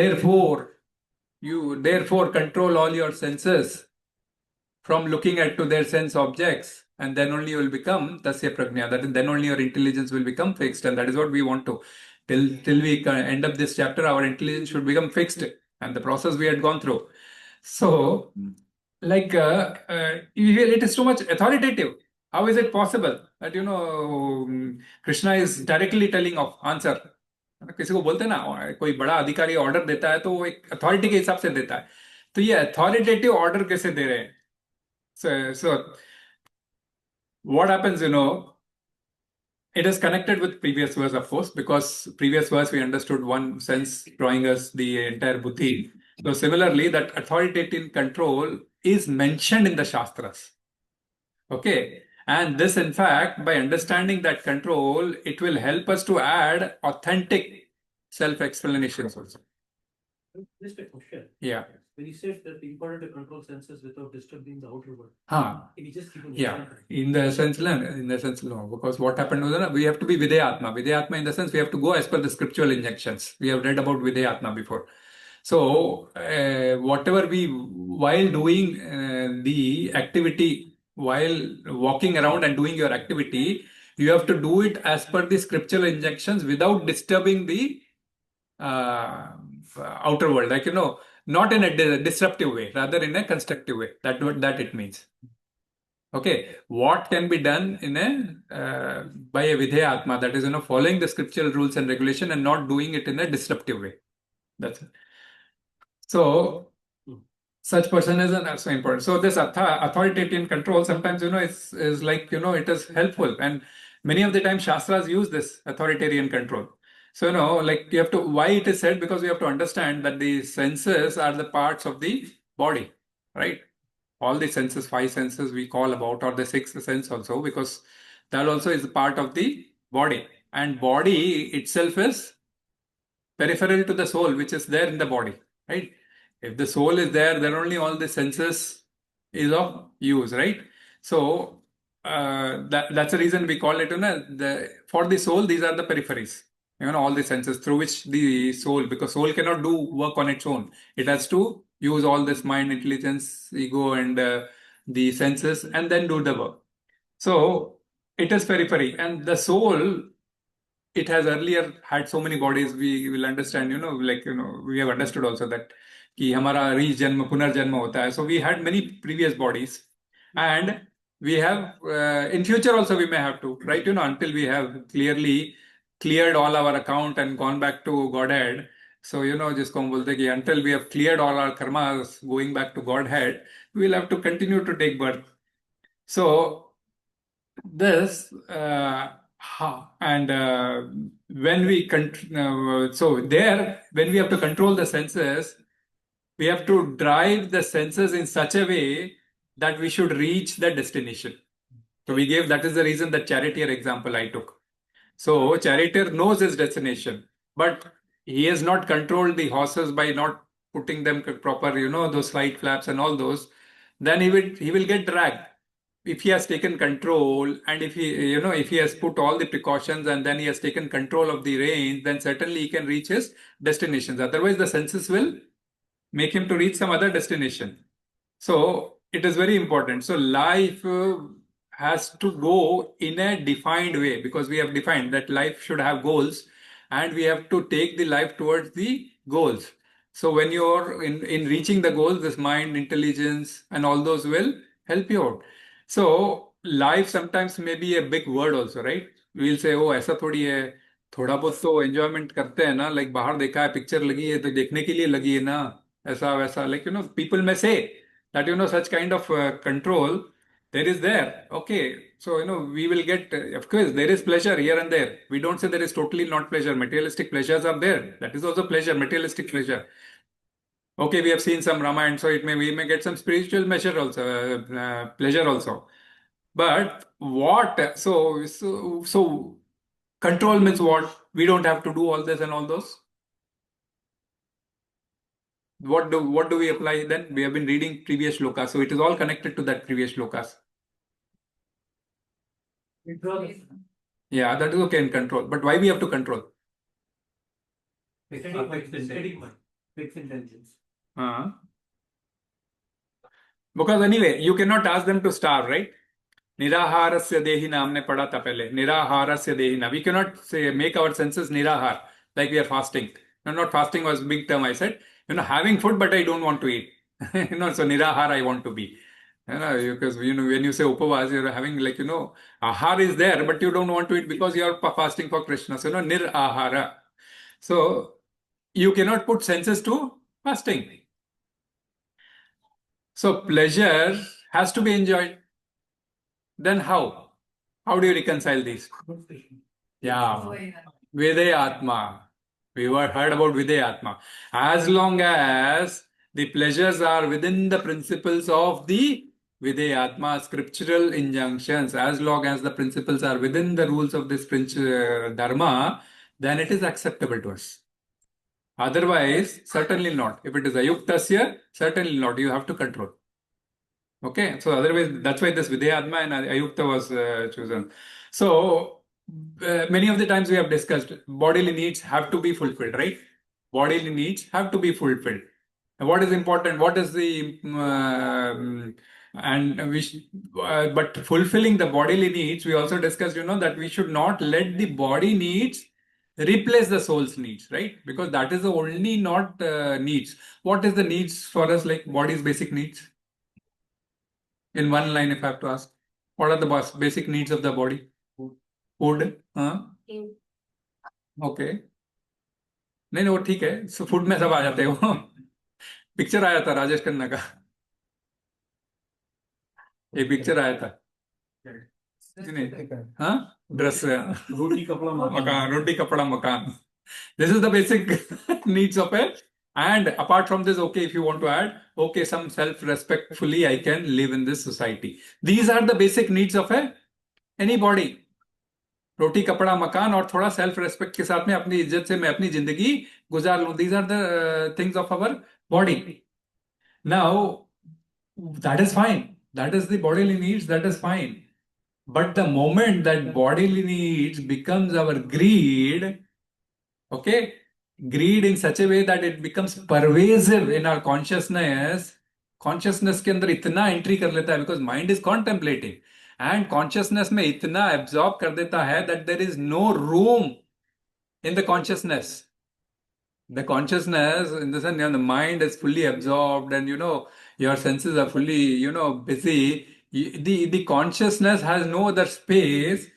A: therefore control all your senses from looking at to their sense objects, and then only you will become tasya prajñā. That is, then only your intelligence will become fixed, and that is what we want to. Till we end up this chapter, our intelligence should become fixed, and the process we had gone through. So, like, it is too much authoritative. How is it possible that Krishna is directly telling of answer? किसी को बोलते हैं ना, कोई बड़ा अधिकारी order देता है तो वो एक अथॉरिटी के हिसाब से देता है. तो ये अथॉरिटेटिव ऑर्डर कैसे दे रहे हैं? So what happens, it is connected with previous verse, of course, because previous verse we understood one sense drawing us the entire buddhi. So similarly, that authoritative control is mentioned in the Shastras. Okay. And this, in fact, by understanding that control, it will help us to add authentic self-explanations also.
B: Just a question.
A: Yeah.
B: When you said that it's important to control senses without disturbing the outer world,
A: Can
B: you just give an
A: yeah,
B: example?
A: in the sense, no, because what happened was that we have to be Videyatma. Videyatma in the sense we have to go as per the scriptural injunctions. We have read about Videyatma before. So, whatever while doing the activity, while walking around and doing your activity, you have to do it as per the scriptural injunctions without disturbing the outer world. Like, not in a disruptive way, rather in a constructive way. That it means. Okay, what can be done in by a Videyatma, that is, following the scriptural rules and regulation and not doing it in a disruptive way. That's it. So, such person is also important. So, this authoritarian control sometimes, is like, it is helpful. And many of the times Shastras use this authoritarian control. So, like you have to, why it is said? Because we have to understand that the senses are the parts of the body, right? All the senses, 5 senses we call about, or the 6th sense also, because that also is part of the body. And body itself is peripheral to the soul, which is there in the body, right? If the soul is there, then only all the senses is of use, right? So, that's the reason we call it, for the soul, these are the peripheries. All the senses through which the soul, because soul cannot do work on its own. It has to use all this mind, intelligence, ego, and the senses, and then do the work. So it is periphery, and the soul, it has earlier had so many bodies. We will understand, we have understood also that कि हमारा रीजन्म पुनर्जन्म होता है. So we had many previous bodies, and we have in future also we may have to, right? Until we have clearly cleared all our account and gone back to Godhead. So, जिसको हम बोलते हैं कि until we have cleared all our karmas going back to Godhead, we will have to continue to take birth. So, this, and when we, when we have to control the senses, we have to drive the senses in such a way that we should reach the destination. So, that is the reason that charioteer example I took. So, charioteer knows his destination, but he has not controlled the horses by not putting them proper, those side flaps and all those. Then he will get dragged. If he has taken control, and if he has put all the precautions, and then he has taken control of the reins, then certainly he can reach his destinations. Otherwise, the senses will make him to reach some other destination. So, it is very important. So, life has to go in a defined way, because we have defined that life should have goals, and we have to take the life towards the goals. So when you're in reaching the goals, this mind, intelligence, and all those will help you out. So life sometimes may be a big word also, right? We'll say, oh, ऐसा थोड़ी है, थोड़ा बहुत तो enjoyment करते हैं ना, like बाहर देखा है, picture लगी है तो देखने के लिए लगी है ना, ऐसा वैसा, like, people may say that, such kind of control, there is there. Okay, so, we will get, of course, there is pleasure here and there. We don't say there is totally not pleasure. Materialistic pleasures are there. That is also pleasure, materialistic pleasure. Okay, we have seen some Ramayana, so we may get some spiritual pleasure also. But what? So control means what? We don't have to do all this and all those. What do we apply then? We have been reading previous shlokas, so it is all connected to that previous shlokas. Yeah, that is okay in control. But why we have to control?
B: Fixed intentions.
A: Because anyway, you cannot ask them to starve, right? Niraharasya dehina, हमने पढ़ा था पहले. Niraharasya dehina. We cannot say make our senses nirahar, like we are fasting. No, not fasting was big term. I said, having food, but I don't want to eat. So nirahar I want to be. Because when you say upavas, you're having ahar is there, but you don't want to eat because you are fasting for Krishna. So nirahara. So you cannot put senses to fasting. So pleasure has to be enjoyed. Then how? How do you reconcile these? Yeah, Videyatma. We heard about Videyatma. As long as the pleasures are within the principles of the Videyatma, scriptural injunctions, as long as the principles are within the rules of this dharma, then it is acceptable to us. Otherwise, certainly not. If it is ayuktasya, certainly not. You have to control. Okay, so otherwise, that's why this Videyatma and Ayukta was chosen. So, many of the times we have discussed bodily needs have to be fulfilled, right? Bodily needs have to be fulfilled. And what is important? What is the but fulfilling the bodily needs, we also discussed, that we should not let the body needs replace the soul's needs, right? Because that is the only not needs. What is the needs for us, like body's basic needs? In one line, if I have to ask, what are the basic needs of the body? Food. Okay. नहीं वो ठीक है. So food में सब आ जाते हैं वो. Picture आया था राजेश खन्ना का. एक पिक्चर आया था. नहीं. हाँ. Dress.
C: रोटी कपड़ा
A: मकान. रोटी कपड़ा मकान. This is the basic needs of a. And apart from this, okay, if you want to add, okay, some self-respectfully I can live in this society. These are the basic needs of any body. रोटी कपड़ा मकान और थोड़ा self respect के साथ में अपनी इज्जत से मैं अपनी जिंदगी गुजार लूं. These are the things of our body. Now, that is fine. That is the bodily needs. That is fine. But the moment that bodily needs becomes our greed, okay, greed in such a way that it becomes pervasive in our consciousness के अंदर इतना entry कर लेता है, because mind is contemplating, and consciousness में इतना absorb कर देता है that there is no room in the consciousness. The consciousness, in the sense, the mind is fully absorbed, and your senses are fully, busy. The consciousness has no other space,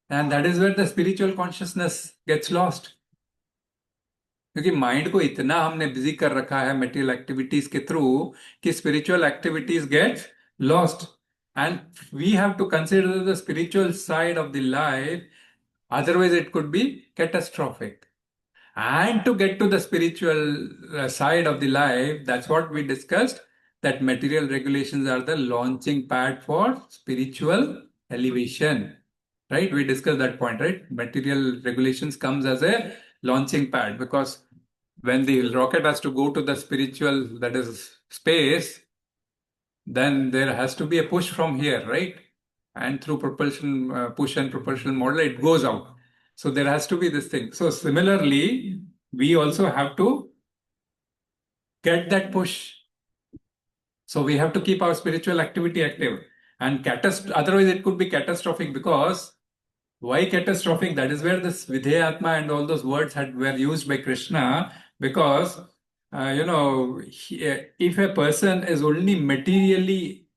A: and that is where the spiritual consciousness gets lost. क्योंकि mind को इतना हमने busy कर रखा है material activities के through कि spiritual activities get lost. And we have to consider the spiritual side of the life, otherwise it could be catastrophic. And to get to the spiritual side of the life, that's what we discussed, that material regulations are the launching pad for spiritual elevation. Right? We discussed that point, right? Material regulations comes as a launching pad, because when the rocket has to go to the spiritual, that is space, then there has to be a push from here, right? And through propulsion, push and propulsion model, it goes out. So there has to be this thing. So similarly, we also have to get that push. So we have to keep our spiritual activity active. And otherwise it could be catastrophic, because why catastrophic? That is where this Videyatma and all those words were used by Krishna, because if a person is only materially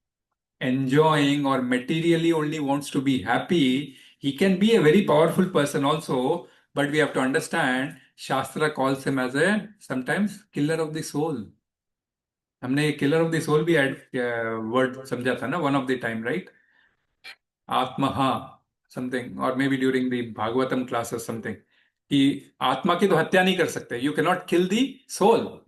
A: enjoying or materially only wants to be happy, he can be a very powerful person also, but we have to understand, Shastra calls him as a sometimes killer of the soul. हमने killer of the soul भी word समझा था ना, one of the time, right? आत्महा something, or maybe during the Bhagavatam class or something, कि आत्मा की तो हत्या नहीं कर सकते. You cannot kill the soul.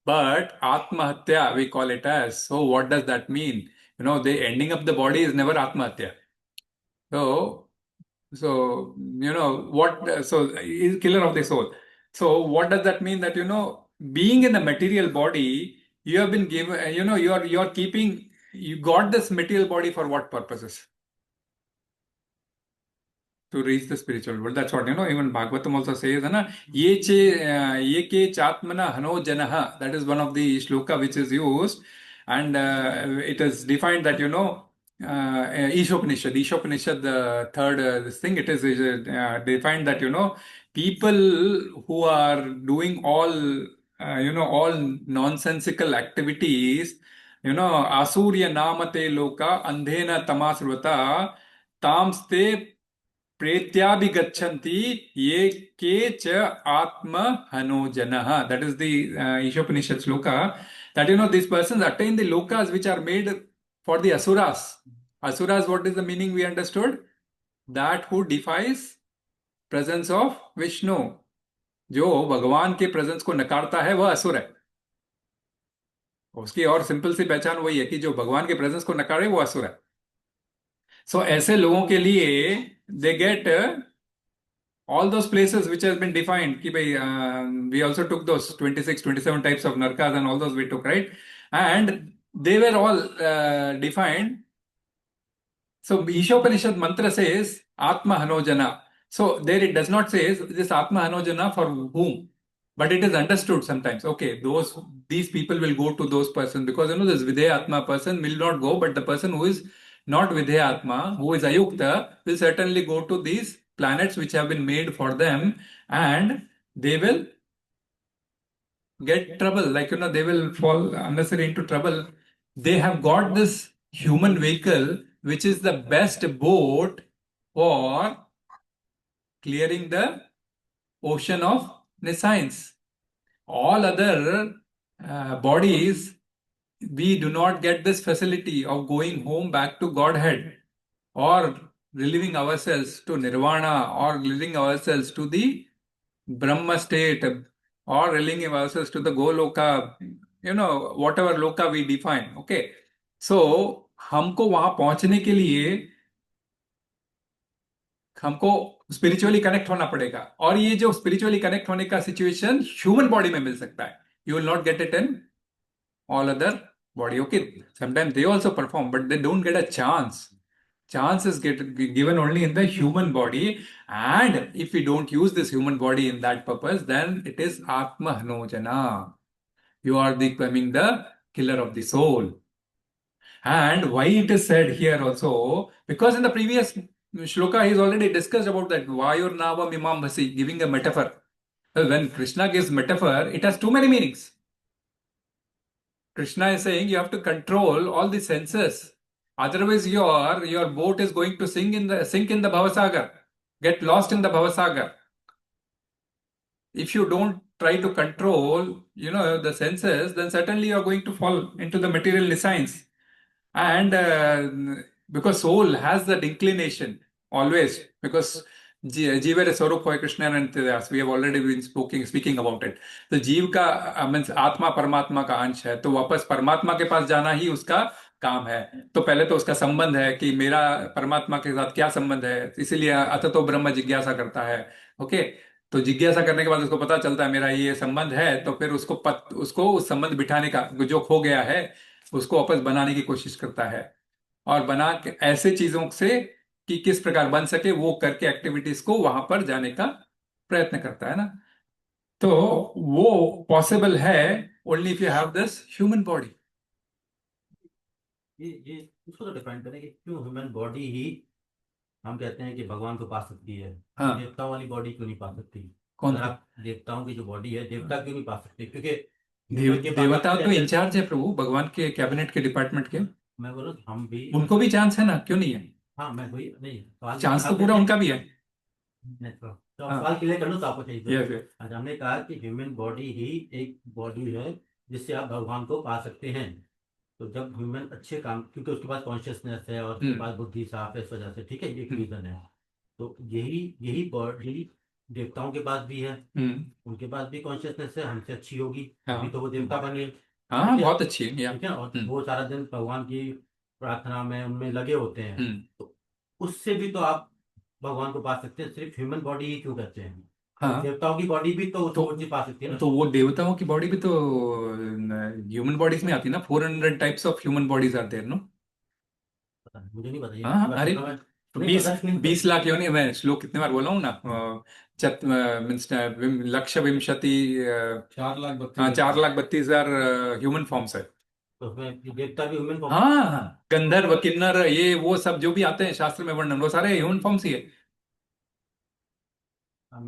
A: But Atmahatya, we call it as. So what does that mean? The ending of the body is never Atmahatya. So what? So is killer of the soul. So what does that mean? That being in a material body, you have been given. You are keeping. You got this material body for what purposes? to reach the spiritual world. That's what, even Bhagavatam also says, na, ye ke chatmana hano janaha. That is one of the shloka which is used. And it is defined that, Ishopanishad, the third this thing, it is defined that, people who are doing all, all nonsensical activities, asurya namate loka andhena tamasrvata tamste pretyabhigachanti ye ke cha atma hano janaha. That is the Ishopanishad sloka, that these persons attain the lokas which are made for the asuras. Asuras, what is the meaning we understood? That who defies presence of Vishnu. जो भगवान के presence को नकारता है वह असुर है. उसकी और सिंपल सी पहचान वही है कि जो भगवान के प्रेजेंस को नकारे वो असुर है. सो ऐसे लोगों के लिए they get all those places which has been defined. Ki bhai, we also took those 26, 27 types of narkas and all those we took, right? And they were all defined. So Ishopanishad mantra says Atma Hanojana. So there it does not say this Atma Hanojana for whom, but it is understood sometimes. Okay, these people will go to those persons because this Videha Atma person will not go, but the person who is not Videha Atma, who is Ayukta, will certainly go to these planets which have been made for them, and they will get trouble. Like, they will fall unnecessarily into trouble. They have got this human vehicle, which is the best boat for clearing the ocean of nescience. All other bodies, we do not get this facility of going home back to Godhead, or relieving ourselves to nirvana, or relieving ourselves to the Brahma state, or relieving ourselves to the Goloka, whatever loka we define. Okay. So, हमको वहां पहुंचने के लिए हमको spiritually connect होना पड़ेगा, और ये जो स्पिरिचुअली कनेक्ट होने का सिचुएशन ह्यूमन बॉडी में मिल सकता है. You will not get it in all other body. Okay, sometimes they also perform, but they don't get a chance. Chance is given only in the human body, and if we don't use this human body in that purpose, then it is Atma Hanojana. You are becoming the killer of the soul. And why it is said here also, because in the previous shloka he has already discussed about that Vayur Nava Mimam Bhasi, giving a metaphor. Well, when Krishna gives metaphor, it has too many meanings. Krishna is saying you have to control all the senses. Otherwise, your boat is going to sink in the Bhavasagar, get lost in the Bhavasagar. If you don't try to control, the senses, then certainly you are going to fall into the material nescience. And because soul has that inclination always, because Jiva is Swarup hoy Krishna and Nitya, we have already been speaking about it. तो जीव का means आत्मा परमात्मा का अंश है, तो वापस परमात्मा के पास जाना ही उसका काम है. तो पहले तो उसका संबंध है कि मेरा परमात्मा के साथ क्या संबंध है, इसीलिए अततो ब्रह्म जिज्ञासा करता है. ओके, तो जिज्ञासा करने के बाद उसको पता चलता है मेरा ये संबंध है, तो फिर उसको उस संबंध बिठाने का जो खो गया है उसको वापस बनाने की कोशिश करता है, और बना के ऐसे चीजों से कि किस प्रकार बन सके वो करके एक्टिविटीज को वहां पर जाने का प्रयत्न करता है ना. तो वो पॉसिबल है only if you have this human body.
B: ये उसको तो डिफाइन करें कि क्यों ह्यूमन बॉडी ही हम कहते हैं कि भगवान को पा सकती है.
A: हाँ.
B: देवताओं वाली बॉडी क्यों नहीं पा सकती?
A: कौन?
B: देवताओं की जो बॉडी है, देवता क्यों नहीं पा सकते? क्योंकि
A: देवता तो इंचार्ज है प्रभु, भगवान के कैबिनेट के डिपार्टमेंट के.
B: मैं बोलूँ हम भी,
A: उनको भी चांस है ना, क्यों नहीं है?
B: हाँ, मैं वही नहीं,
A: चांस तो पूरा उनका भी है.
B: तो सवाल क्लियर कर लो तो आपको चाहिए.
A: yes.
B: आज हमने कहा कि ह्यूमन बॉडी ही एक बॉडी है जिससे आप भगवान को पा सकते हैं. तो जब ह्यूमन अच्छे काम, क्योंकि उसके पास कॉन्शियसनेस है और उसके पास बुद्धि साफ है, इस वजह से, ठीक है, एक रीजन है. तो यही बॉडी देवताओं के पास भी है, उनके पास भी कॉन्शियसनेस है, हमसे अच्छी होगी, अभी तो वो देवता बने.
A: हाँ, बहुत अच्छी है.
B: ठीक है, और वो सारा दिन भगवान की प्रार्थना में उनमें लगे होते हैं. तो उससे भी तो आप भगवान को पा सकते हैं. सिर्फ ह्यूमन बॉडी ही क्यों करते हैं? हाँ, देवताओं की बॉडी भी तो पा सकती है ना.
A: तो वो देवताओं की बॉडी भी तो ह्यूमन बॉडीज में आती है ना. 400 types of human bodies are there, no?
B: मुझे नहीं पता.
A: हाँ, अरे तो
B: नहीं,
A: 20 लाख योनि, मैं श्लोक कितने बार बोला हूँ ना, लक्ष्य विंशति 4,32,000 ह्यूमन फॉर्म्स है।
B: तो उसमें देवता भी ह्यूमन फॉर्म।
A: हाँ, गंधर्व किन्नर ये वो सब जो भी आते हैं शास्त्र में वर्णन, वो सारे ह्यूमन फॉर्म्स ही है। हाँ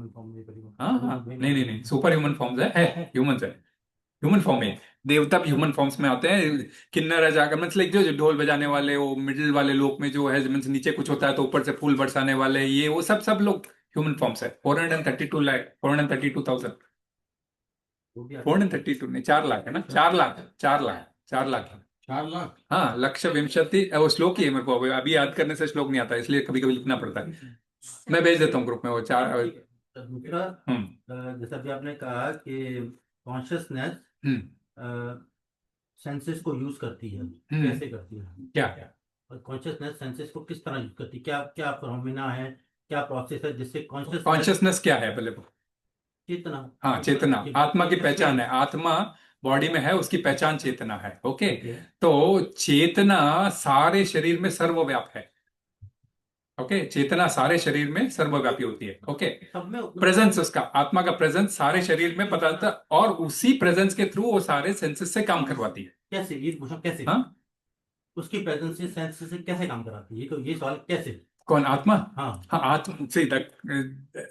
A: हाँ, नहीं, सुपर ह्यूमन फॉर्म्स है ह्यूमन है, ह्यूमन फॉर्म है। देवता भी ह्यूमन फॉर्म्स में आते हैं। किन्नर है, जाकर मतलब जो ढोल बजाने वाले, वो मिडिल वाले लोक में जो है, मीन्स नीचे कुछ होता है तो ऊपर से फूल बरसाने वाले, ये वो सब लोग ह्यूमन फॉर्म्स है। 432,000 432 नहीं, 4 लाख है ना, 4 लाख 4 लाख है।
C: 4 लाख।
A: हाँ, लक्ष्य विंशति, वो श्लोक ही है, मेरे को अभी याद करने से श्लोक नहीं आता, इसलिए कभी कभी लिखना पड़ता है। मैं भेज देता हूँ ग्रुप में वो 4।
B: दूसरा, जैसा भी आपने कहा कि कॉन्शियसनेस सेंसेस को यूज करती है, कैसे करती है,
A: क्या
B: और कॉन्शियसनेस सेंसेस को किस तरह यूज करती है, क्या क्या फिनोमेना है, क्या प्रोसेस है जिससे
A: कॉन्शियसनेस क्या है पहले?
B: चेतना।
A: हाँ, चेतना आत्मा की पहचान है। आत्मा बॉडी में है, उसकी पहचान चेतना है। ओके, तो चेतना सारे शरीर में सर्वव्याप है। ओके, चेतना सारे शरीर में सर्वव्यापी होती है। ओके, प्रेजेंस, उसका आत्मा का प्रेजेंस सारे शरीर में पता चलता है, और उसी प्रेजेंस के थ्रू वो सारे सेंसेस से काम करवाती है।
B: कैसे, ये पूछो कैसे?
A: हाँ,
B: उसकी प्रेजेंस से सेंसेस से कैसे काम कराती है, ये तो ये सवाल कैसे?
A: कौन? आत्मा?
B: हाँ,
A: आत्मा से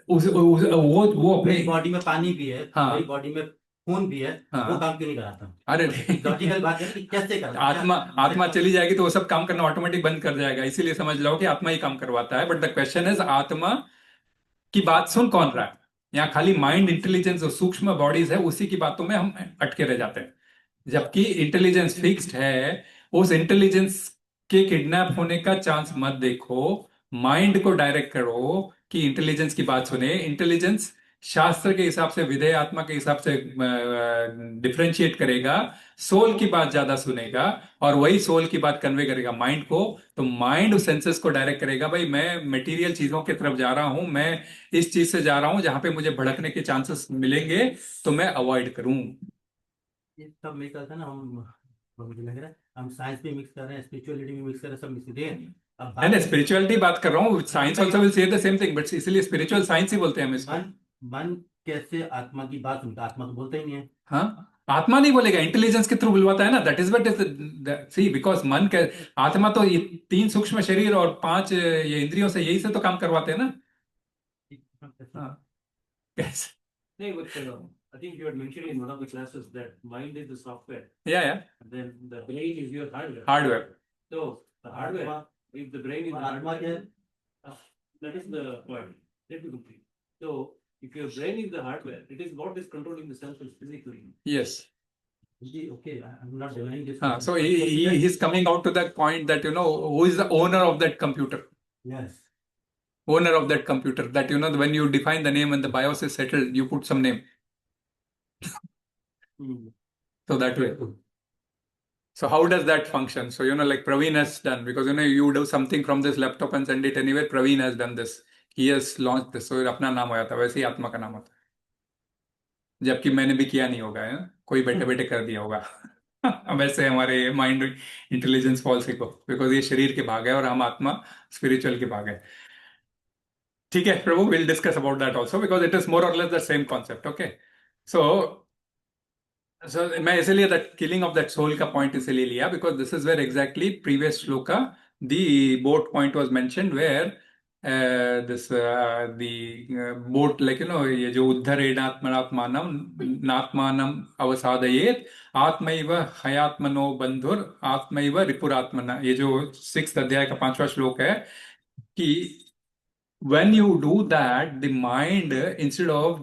A: वो अपने
B: बॉडी में पानी भी है,
A: हाँ,
B: बॉडी में खून भी है,
A: हाँ,
B: वो काम क्यों नहीं कराता?
A: अरे
B: लॉजिकल बात है कि कैसे कराता?
A: आत्मा चली जाएगी तो वो सब काम करना ऑटोमेटिक बंद कर जाएगा, इसीलिए समझ लो कि आत्मा ही काम करवाता है। बट द क्वेश्चन इज, आत्मा की बात सुन कौन रहा है? यहाँ खाली माइंड, इंटेलिजेंस और सूक्ष्म बॉडीज है, उसी की बातों में हम अटके रह जाते हैं। जबकि इंटेलिजेंस फिक्स्ड है, उस इंटेलिजेंस के किडनैप होने का चांस मत देखो, माइंड को डायरेक्ट करो कि इंटेलिजेंस की बात सुने। इंटेलिजेंस शास्त्र के हिसाब से, विधेय आत्मा के हिसाब से डिफरेंशिएट करेगा, सोल की बात ज्यादा सुनेगा, और वही सोल की बात कन्वे करेगा माइंड को। तो माइंड उस सेंसेस को डायरेक्ट करेगा, भाई मैं मटेरियल चीजों की तरफ जा रहा हूं, मैं इस चीज से जा रहा हूं जहां पे मुझे भड़कने के चांसेस मिलेंगे, तो मैं अवॉइड करूं।
B: ये सब मिक्स करते हैं ना मुझे लग रहा है हम साइंस भी मिक्स कर रहे हैं, स्पिरिचुअलिटी भी मिक्स कर रहे हैं, सब मिक्स कर रहे हैं। अब
A: नहीं, स्पिरिचुअलिटी बात कर रहा हूँ, science also will say the same thing, but इसलिए स्पिरिचुअल साइंस ही बोलते हैं हम इसको।
B: मन कैसे आत्मा की बात सुनता? आत्मा तो बोलता ही नहीं है।
A: हाँ, आत्मा नहीं बोलेगा, इंटेलिजेंस के थ्रू बुलवाता है ना, that is what is see, because मन के आत्मा तो ये 3 सूक्ष्म शरीर और 5 ये इंद्रियों से, यही से तो काम करवाते हैं ना। हाँ, कैसे?
G: Hey, but I think you had mentioned in one of the classes that mind is the software,
A: yeah,
G: and then the brain is your hardware.
A: hardware.
G: So the hardware, if the brain is the hardware, that is the point. Let me complete. So if your brain is the hardware, it is what is controlling the cells physically.
A: Yes.
B: Okay, I'm not denying this.
A: So he's coming out to that point that, who is the owner of that computer?
B: Yes.
A: Owner of that computer, that when you define the name and the BIOS is settled, you put some name. So that way. So how does that function? So like Praveen has done, because you do something from this laptop and send it anywhere. Praveen has done this, he has launched this, so अपना नाम हो जाता है, वैसे ही आत्मा का नाम होता है। जबकि मैंने भी किया नहीं होगा, है? कोई बैठे बैठे कर दिया होगा। वैसे हमारे माइंड इंटेलिजेंस पॉलिसी को, बिकॉज ये शरीर के भाग है और हम आत्मा स्पिरिचुअल के भाग है। ठीक है Prabhu, will discuss about that also, because it is more और less the same concept. Okay, so मैं इसलिए that killing of that soul का पॉइंट इसलिए लिया, because this is where exactly previous shloka the boat point was mentioned, where this the boat, like ये जो उद्धरेणात्मनात्मानं नात्मानं अवसादयेत आत्मैव हयात्मनो बंधुर आत्मैव रिपुरात्मना, ये जो 6th अध्याय का 5वां श्लोक है, कि when you do that, the mind, instead of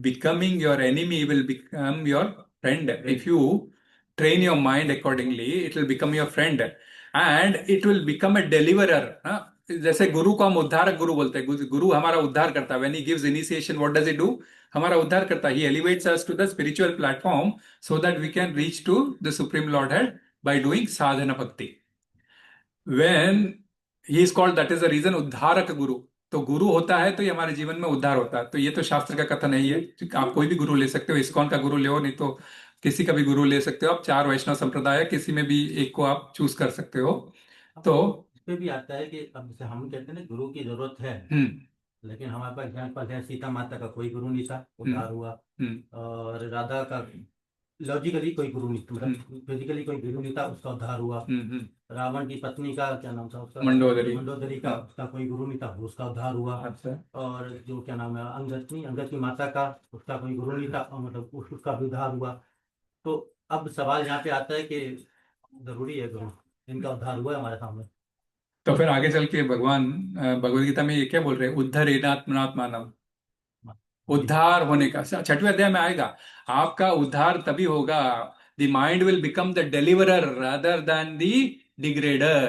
A: becoming your enemy, will become your friend. If you train your mind accordingly, it will become your friend, and it will become a deliverer. जैसे गुरु को हम उद्धारक गुरु बोलते हैं, गुरु हमारा उद्धार करता है। When he gives initiation, what does he do? हमारा उद्धार करता है। He elevates us to the spiritual platform so that we can reach to the Supreme Lordhead by doing sadhana bhakti. When he is called, that is the reason, उद्धारक गुरु। तो गुरु होता है तो ये हमारे जीवन में उद्धार होता है। तो ये तो शास्त्र का कथन नहीं है, आप कोई भी गुरु ले सकते हो, इस्कॉन का गुरु ले, नहीं तो किसी का भी गुरु ले सकते हो आप, 4 वैष्णव संप्रदाय, किसी में भी एक को आप चूज कर सकते हो। तो
B: पे भी आता है कि अब जैसे हम कहते हैं ना गुरु की जरूरत है, लेकिन हमारे पास एग्जाम्पल है, सीता माता का कोई गुरु नहीं था, उद्धार हुआ। और राधा का लॉजिकली कोई गुरु नहीं, मतलब फिजिकली कोई गुरु नहीं था, उसका उद्धार हुआ। रावण की पत्नी का क्या नाम था उसका, मंडोदरी का, उसका कोई गुरु नहीं था, उसका उद्धार हुआ। और जो क्या नाम है, अंगद की माता का, उसका कोई गुरु नहीं था, मतलब उसका भी उद्धार हुआ। तो अब सवाल यहाँ पे आता है कि जरूरी है गुरु, इनका उद्धार हुआ है हमारे सामने।
A: तो फिर आगे चल के भगवान भगवद गीता में ये क्या बोल रहे हैं, उद्धरेणात्मनात्मानम्, उद्धार होने का 6वें अध्याय में आएगा। आपका उद्धार तभी होगा, the mind will become the deliverer rather than the degrader.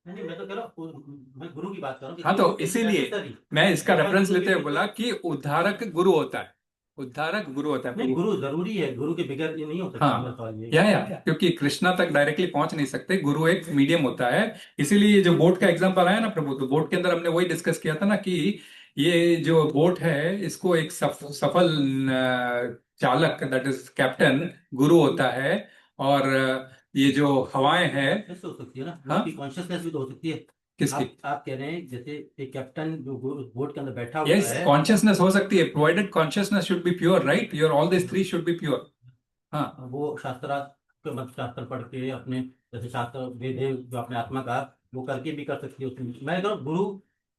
B: नहीं, मैं तो कह रहा हूँ, मैं गुरु की बात कर रहा हूँ।
A: हाँ, तो इसीलिए मैं इसका रेफरेंस लेते हुए बोला कि उद्धारक गुरु होता है, उद्धारक गुरु होता है।
B: नहीं, गुरु जरूरी है, गुरु के बगैर ये नहीं हो सकता।
A: हाँ, या क्योंकि कृष्णा तक डायरेक्टली पहुंच नहीं सकते, गुरु एक मीडियम होता है। इसीलिए ये जो बोट का एग्जांपल आया ना प्रभु, तो बोट के अंदर हमने वही डिस्कस किया था ना कि ये जो बोट है इसको एक सफल चालक, दैट इज कैप्टन, गुरु होता है। और ये जो हवाएं हैं,
B: हो सकती है ना, कॉन्शियसनेस भी तो हो सकती है।
A: किसकी?
B: आप कह रहे हैं जैसे एक कैप्टन जो बोट के अंदर बैठा हुआ
A: यस,
B: है,
A: कॉन्शियसनेस हो सकती है, provided consciousness should be pure, right, your all this three should be pure. हाँ,
B: वो शास्त्र पढ़ के अपने, जैसे शास्त्र वेद है जो अपने आत्मा का, वो करके भी कर सकती है उसमें। मैं कह रहा हूँ गुरु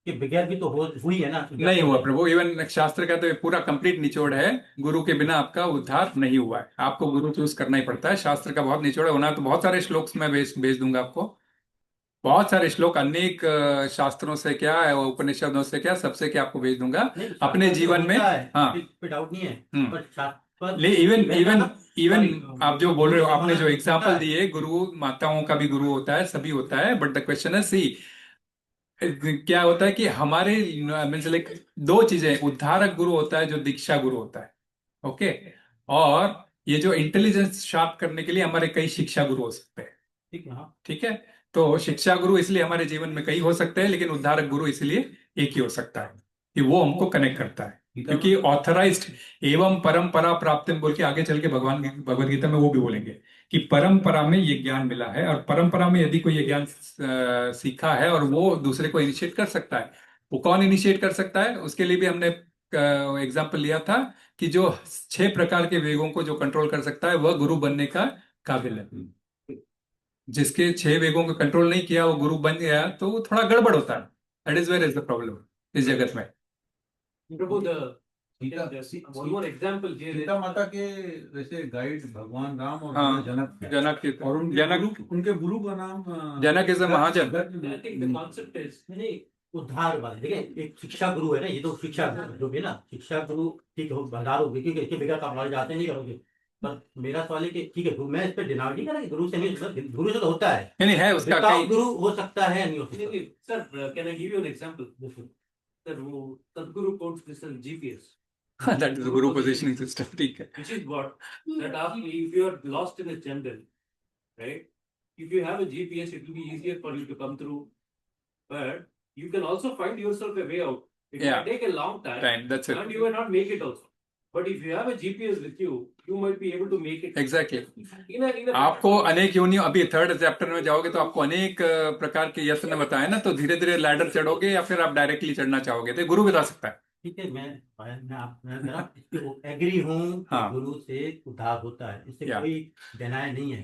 B: के बगैर भी तो हुई है ना।
A: नहीं हुआ प्रभु, इवन शास्त्र का तो ये पूरा कंप्लीट निचोड़ है, गुरु के बिना आपका उद्धार नहीं हुआ है, आपको गुरु चूज करना ही पड़ता है। शास्त्र का बहुत निचोड़ है, होना तो बहुत सारे श्लोक मैं भेज दूंगा आपको, बहुत सारे श्लोक, अनेक शास्त्रों से क्या है, उपनिषदों से क्या, सबसे क्या आपको भेज दूंगा अपने जीवन में। हाँ,
B: डाउट नहीं है,
A: इवन आप जो बोल रहे हो, आपने जो एग्जाम्पल दिए, गुरु माताओं का भी गुरु होता है, सभी होता है, बट द क्वेश्चन है सी क्या होता है कि हमारे मीन्स लाइक दो चीजें, उद्धारक गुरु होता है जो दीक्षा गुरु होता है, ओके, और ये जो इंटेलिजेंस शार्प करने के लिए हमारे कई शिक्षा गुरु हो सकते हैं। ठीक है, तो शिक्षा गुरु इसलिए हमारे जीवन में कई हो सकते हैं, लेकिन उद्धारक गुरु इसलिए एक ही हो सकता है कि वो हमको कनेक्ट करता है, क्योंकि ऑथराइज्ड एवं परंपरा प्राप्त बोल के आगे चल के भगवान भगवद गीता में वो भी बोलेंगे कि परंपरा में ये ज्ञान मिला है, और परंपरा में यदि कोई ये ज्ञान सीखा है और वो दूसरे को इनिशिएट कर सकता है, वो कौन इनिशिएट कर सकता है, उसके लिए भी हमने एग्जाम्पल लिया था कि जो 6 प्रकार के वेगों को जो कंट्रोल कर सकता है वह गुरु बनने का काबिल है। जिसके 6 वेगों को कंट्रोल नहीं किया वो गुरु बन गया तो वो थोड़ा गड़बड़ होता है। That is where is the problem इस जगत में।
G: प्रभु one more example here is
C: Sita माता के वैसे गाइड भगवान राम और
A: हाँ,
C: जनक
A: के
C: और उनके गुरु का नाम
A: Janak is a mahajan.
G: I think the concept is
B: नहीं, उद्धार वाले देखिए, एक शिक्षा गुरु है ना, ये तो शिक्षा जो भी ना, शिक्षा गुरु ठीक हो, भंडार होगी, क्योंकि इसके बगैर आप हमारे जाते नहीं करोगे। पर मेरा सवाल है कि ठीक है, मैं इस पर डिनाई नहीं कर रहा कि गुरु से नहीं, गुरु से तो होता है,
A: नहीं है उसका कई
B: गुरु हो सकता है, नहीं हो सकता।
G: sir, can I give you an example? Sir, Sadhguru quotes this as GPS.
A: That is Guru positioning system. ठीक है,
G: Which is what that if you are lost in a jungle, right? If you have a GPS, it will be easier for you to come through. But you can also find yourself a way out. It
A: Yeah.
G: might take a long time,
A: that's it.
G: and you will not make it also. But if you have a GPS with you, you might be able to make it.
A: Exactly
G: In a
A: आपको अनेक योनियों, अभी 3rd chapter में जाओगे तो आपको अनेक प्रकार के यत्न बताए ना, तो धीरे धीरे लैडर चढ़ोगे या फिर आप डायरेक्टली चढ़ना चाहोगे, तो गुरु बता सकता है।
B: ठीक है, मैं एग्री हूँ,
A: हाँ।
B: गुरु से उद्धार होता है, इससे
A: Yeah.
B: कोई डिनाई नहीं है।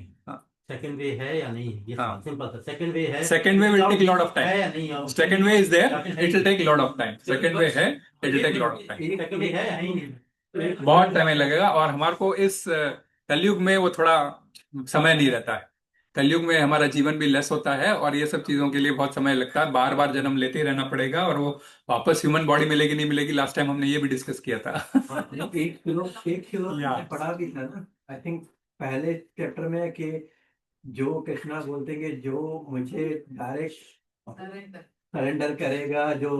B: सेकंड वे है या नहीं, ये
A: हाँ।
B: सिंपल सा। सेकंड वे है,
A: second way will take lot of
B: है
A: टाइम।
B: या नहीं है,
A: second way is there, it will take lot of time. Second way है, it will take lot of time,
B: second way है या नहीं,
A: बहुत टाइम लगेगा। और हमारे को इस कलयुग में वो थोड़ा समय नहीं रहता है, कलयुग में हमारा जीवन भी लेस होता है और ये सब चीजों के लिए बहुत समय लगता है, बार बार जन्म लेते ही रहना पड़ेगा, और वो वापस ह्यूमन बॉडी मिलेगी नहीं मिलेगी, लास्ट टाइम हमने ये भी डिस्कस किया था।
H: एक मैंने पढ़ा भी था ना, आई थिंक पहले चैप्टर में, कि जो कृष्णा बोलते हैं कि जो मुझे डायरेक्ट सरेंडर करेगा, जो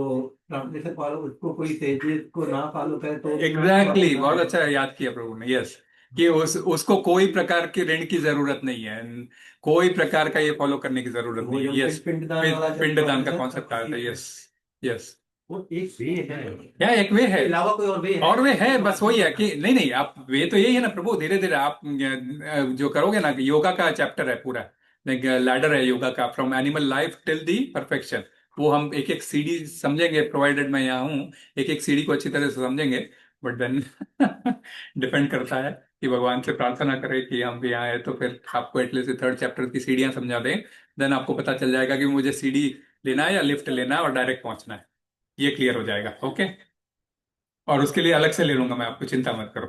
H: प्रॉब्लम से फॉलो, उसको कोई तेजी को ना फॉलो करे तो
A: एग्जैक्टली, बहुत अच्छा याद किया प्रभु ने। यस, कि उसको कोई प्रकार की ऋण की जरूरत नहीं है, कोई प्रकार का ये फॉलो करने की जरूरत नहीं है। यस, पिंडदान का कॉन्सेप्ट आया था। यस यस,
B: वो एक वे है
A: क्या एक वे है,
B: अलावा कोई और वे है?
A: और वे है, बस वही है कि नहीं नहीं, आप वे तो यही है ना प्रभु, धीरे धीरे आप जो करोगे ना, योगा का चैप्टर है पूरा, लाइक लैडर है योगा का, from animal life till the perfection. वो हम एक एक सीढ़ी समझेंगे, प्रोवाइडेड मैं यहाँ हूँ, एक एक सीढ़ी को अच्छी तरह से समझेंगे। बट देन डिपेंड करता है कि भगवान से प्रार्थना करें कि हम भी यहाँ आए तो फिर आपको एटलीस्ट 3rd चैप्टर की सीढ़ियाँ समझा दें। देन आपको पता चल जाएगा कि मुझे सीढ़ी लेना है या लिफ्ट लेना है और डायरेक्ट पहुंचना है, ये क्लियर हो जाएगा। ओके, और उसके लिए अलग से ले लूंगा मैं, आपको चिंता मत करो।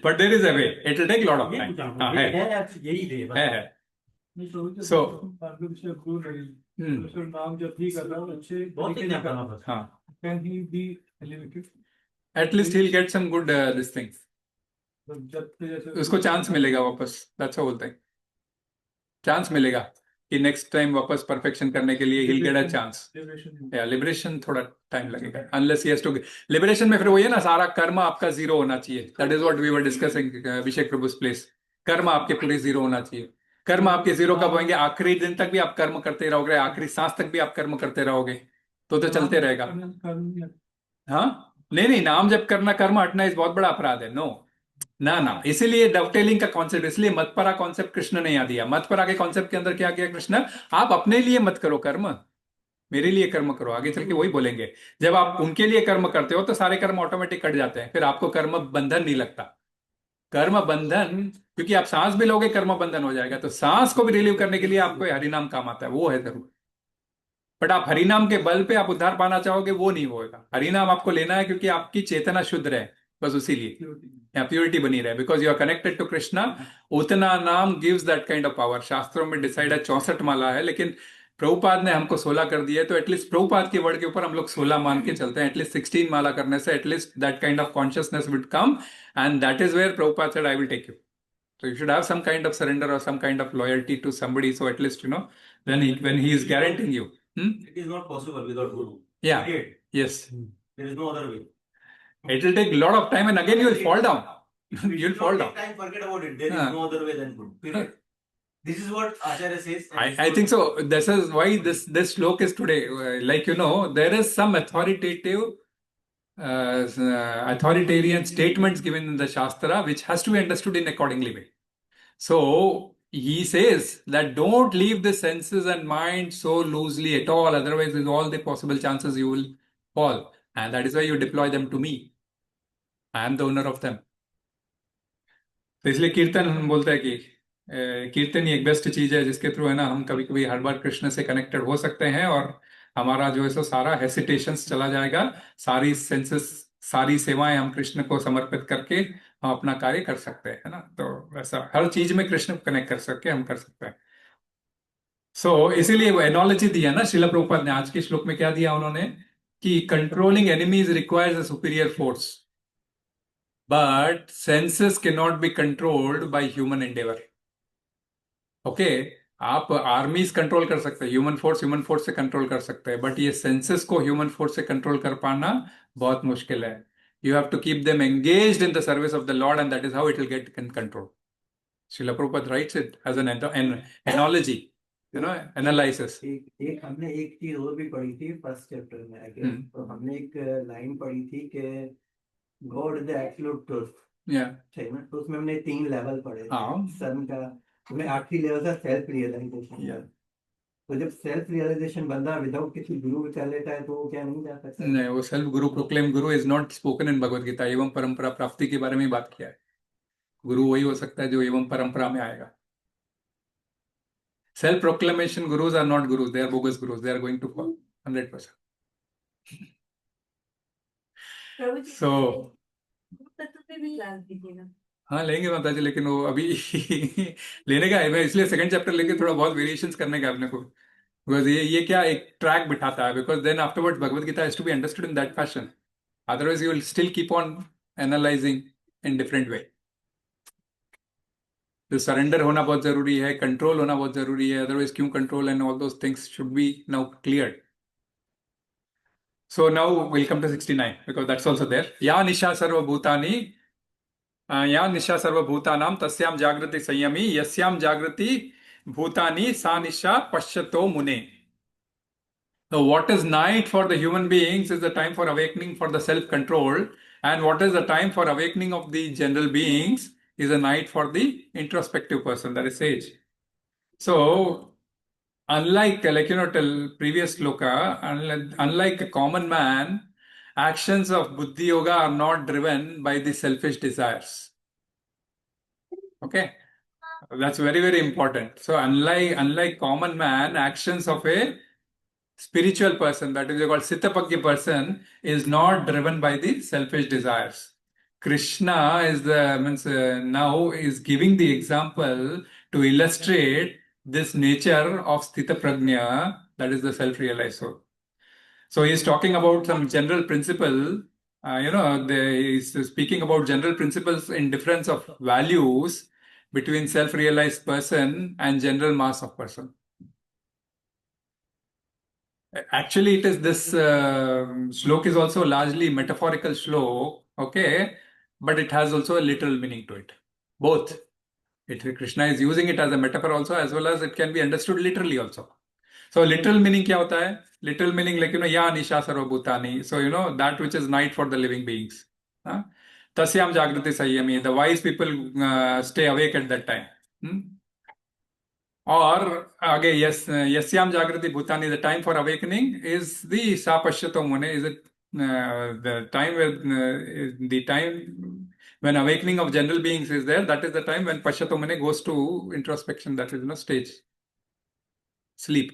A: But there is a way, it will take lot of time. हाँ है। So,
I: नाम जब भी कर रहा हूँ अच्छे
B: बहुत ही ध्यान करना पड़ता है।
A: हाँ,
I: can he be eliminated?
A: at least he'll get some good this thing.
I: जब जैसे
A: उसको चांस मिलेगा वापस, that's all बोलते हैं, चांस मिलेगा कि नेक्स्ट टाइम वापस परफेक्शन करने के लिए he'll get a chance. या लिबरेशन थोड़ा टाइम लगेगा, unless he has to. Liberation में फिर वही है ना, सारा कर्म आपका जीरो होना चाहिए। That is what we were discussing Abhishek Prabhu's place. कर्म आपके पूरे जीरो होना चाहिए। कर्म आपके जीरो कब होंगे? आखिरी दिन तक भी आप कर्म करते रहोगे, आखिरी सांस तक भी आप कर्म करते रहोगे, तो चलते रहेगा। हाँ, नहीं, नाम जप करना कर्म हटना इस बहुत बड़ा अपराध है। नो, ना, इसीलिए डवटेलिंग का कॉन्सेप्ट, इसलिए मतपरा कॉन्सेप्ट कृष्ण ने यहाँ दिया। मतपरा के कॉन्सेप्ट के अंदर क्या किया कृष्ण? आप अपने लिए मत करो कर्म, मेरे लिए कर्म करो। आगे चल के वही बोलेंगे, जब आप उनके लिए कर्म करते हो तो सारे कर्म ऑटोमेटिक कट जाते हैं, फिर आपको कर्म बंधन नहीं लगता। कर्म बंधन, क्योंकि आप सांस भी लोगे कर्म बंधन हो जाएगा, तो सांस को भी रिलीव करने के लिए आपको हरिनाम काम आता है, वो है जरूर। बट आप हरिनाम के बल पे आप उद्धार पाना चाहोगे, वो नहीं होगा। हरिनाम आपको लेना है क्योंकि आपकी चेतना शुद्ध रहे, बस उसी लिए प्योरिटी बनी रहे, because you are connected to Krishna. उतना नाम gives that kind of power. शास्त्रों में डिसाइड है 64 माला है, लेकिन प्रभुपाद ने हमको 16 कर दिया है, तो एटलीस्ट प्रभुपाद के वर्ड के ऊपर हम लोग 16 मान के चलते हैं। एटलीस्ट 16 माला करने से at least that kind of consciousness will come, and that is where Prabhupada said I will take you. So you should have some kind of surrender or some kind of loyalty to somebody. So at least, then when he is guaranteeing you.
B: It is not possible without Guru.
A: Yeah.
B: Period.
A: Yes.
B: There is no other way.
A: It will take a lot of time, and again you will fall down. You'll fall down.
B: Time, forget about it. There is no other way than Guru. Period. This is what Acharya says.
A: I think so. This is why this slok is today. Like, there is some authoritarian statements given in the Shastra which has to be understood in accordingly way. So he says that don't leave the senses and mind so loosely at all, otherwise with all the possible chances you will fall, and that is why you deploy them to me. I am the owner of them. तो इसलिए कीर्तन हम बोलते हैं कि कीर्तन ही एक best चीज है जिसके थ्रू है ना हम कभी कभी हर बार कृष्ण से कनेक्टेड हो सकते हैं, और हमारा जो है सो सारा हेसिटेशंस चला जाएगा, सारी सेंसेस, सारी सेवाएं हम कृष्ण को समर्पित करके हम अपना कार्य कर सकते हैं, है ना। तो वैसा हर चीज में कृष्ण को कनेक्ट कर सके हम कर सकते हैं। सो इसीलिए वो एनोलॉजी दिया ना श्रील प्रभुपाद ने। आज के श्लोक में क्या दिया उन्होंने कि controlling enemies requires a superior force, but senses can not be controlled by human Endeavour. Okay, आप आर्मीज कंट्रोल कर सकते हैं, ह्यूमन फोर्स से कंट्रोल कर सकते हैं, बट ये सेंसेस को ह्यूमन फोर्स से कंट्रोल कर पाना बहुत मुश्किल है। You have to keep them engaged in the service of the Lord, and that is how it will get in control. Srila Prabhupada writes it as an analogy, analysis.
H: एक हमने एक चीज और भी पढ़ी थी फर्स्ट चैप्टर में आगे, तो हमने एक लाइन पढ़ी थी कि God is the absolute truth, सही ना। तो उसमें हमने 3 लेवल पढ़े, सन का, उसमें आखिरी लेवल था सेल्फ रियलाइजेशन। तो जब सेल्फ रियलाइजेशन बंदा विदाउट किसी गुरु के कर लेता है तो वो क्या नहीं जा सकता?
A: नहीं, वो self guru proclaim guru is not spoken in Bhagavad Gita. एवं परंपरा प्राप्ति के बारे में बात किया है। गुरु वही हो सकता है जो एवं परंपरा में आएगा। Self proclamation gurus are not gurus, they are bogus gurus, they are going to fall 100%। So हाँ लेंगे माता जी, लेकिन वो अभी लेने का है। मैं इसलिए 2nd चैप्टर लेके थोड़ा बहुत वेरिएशंस करने का अपने को, बिकॉज ये क्या एक ट्रैक बिठाता है, because then afterwards Bhagavad Gita has to be understood in that fashion, otherwise you will still keep on analysing in different way. तो सरेंडर होना बहुत जरूरी है, कंट्रोल होना बहुत जरूरी है, अदरवाइज क्यों control, and all those things should be now cleared. So now we'll come to 69 because that's also there. या निषा sarva-bhūtāni, या Nisha sarva-bhūtānāṁ tasyāṁ jāgrati saṁyamī yasyāṁ jāgrati bhūtāni सा niśā paśyato muneḥ. So what is night for the human beings is the time for awakening for the self-control, and what is the time for awakening of the general beings is a night for the introspective person, that is sage. So, unlike, till previous sloka, unlike a common man, actions of buddhi yoga are not driven by the selfish desires. Okay, that's very, very important. So, unlike common man, actions of a spiritual person, that is called sthitapagya person, is not driven by the selfish desires. Krishna is now is giving the example to illustrate this nature of sthita prajñā, that is the self-realized soul. So he is talking about some general principle. He is speaking about general principles in difference of values between self-realized person and general mass of person. Actually, it is this shlok is also largely metaphorical shlok, okay, but it has also a literal meaning to it. Both. Krishna is using it as a metaphor also, as well as it can be understood literally also. So, literal meaning kya hota hai? Literal meaning like, ya niśā sarva-bhūtāni. So, that which is night for the living beings. Tasyāṁ jāgarti saṁyamī. The wise people stay awake at that time. Or again, yasyāṁ jāgrati bhūtāni, the time for awakening is the paśyato muneḥ. Is it the time when awakening of general beings is there? That is the time when paśyato muneḥ goes to introspection, that is stage, sleep.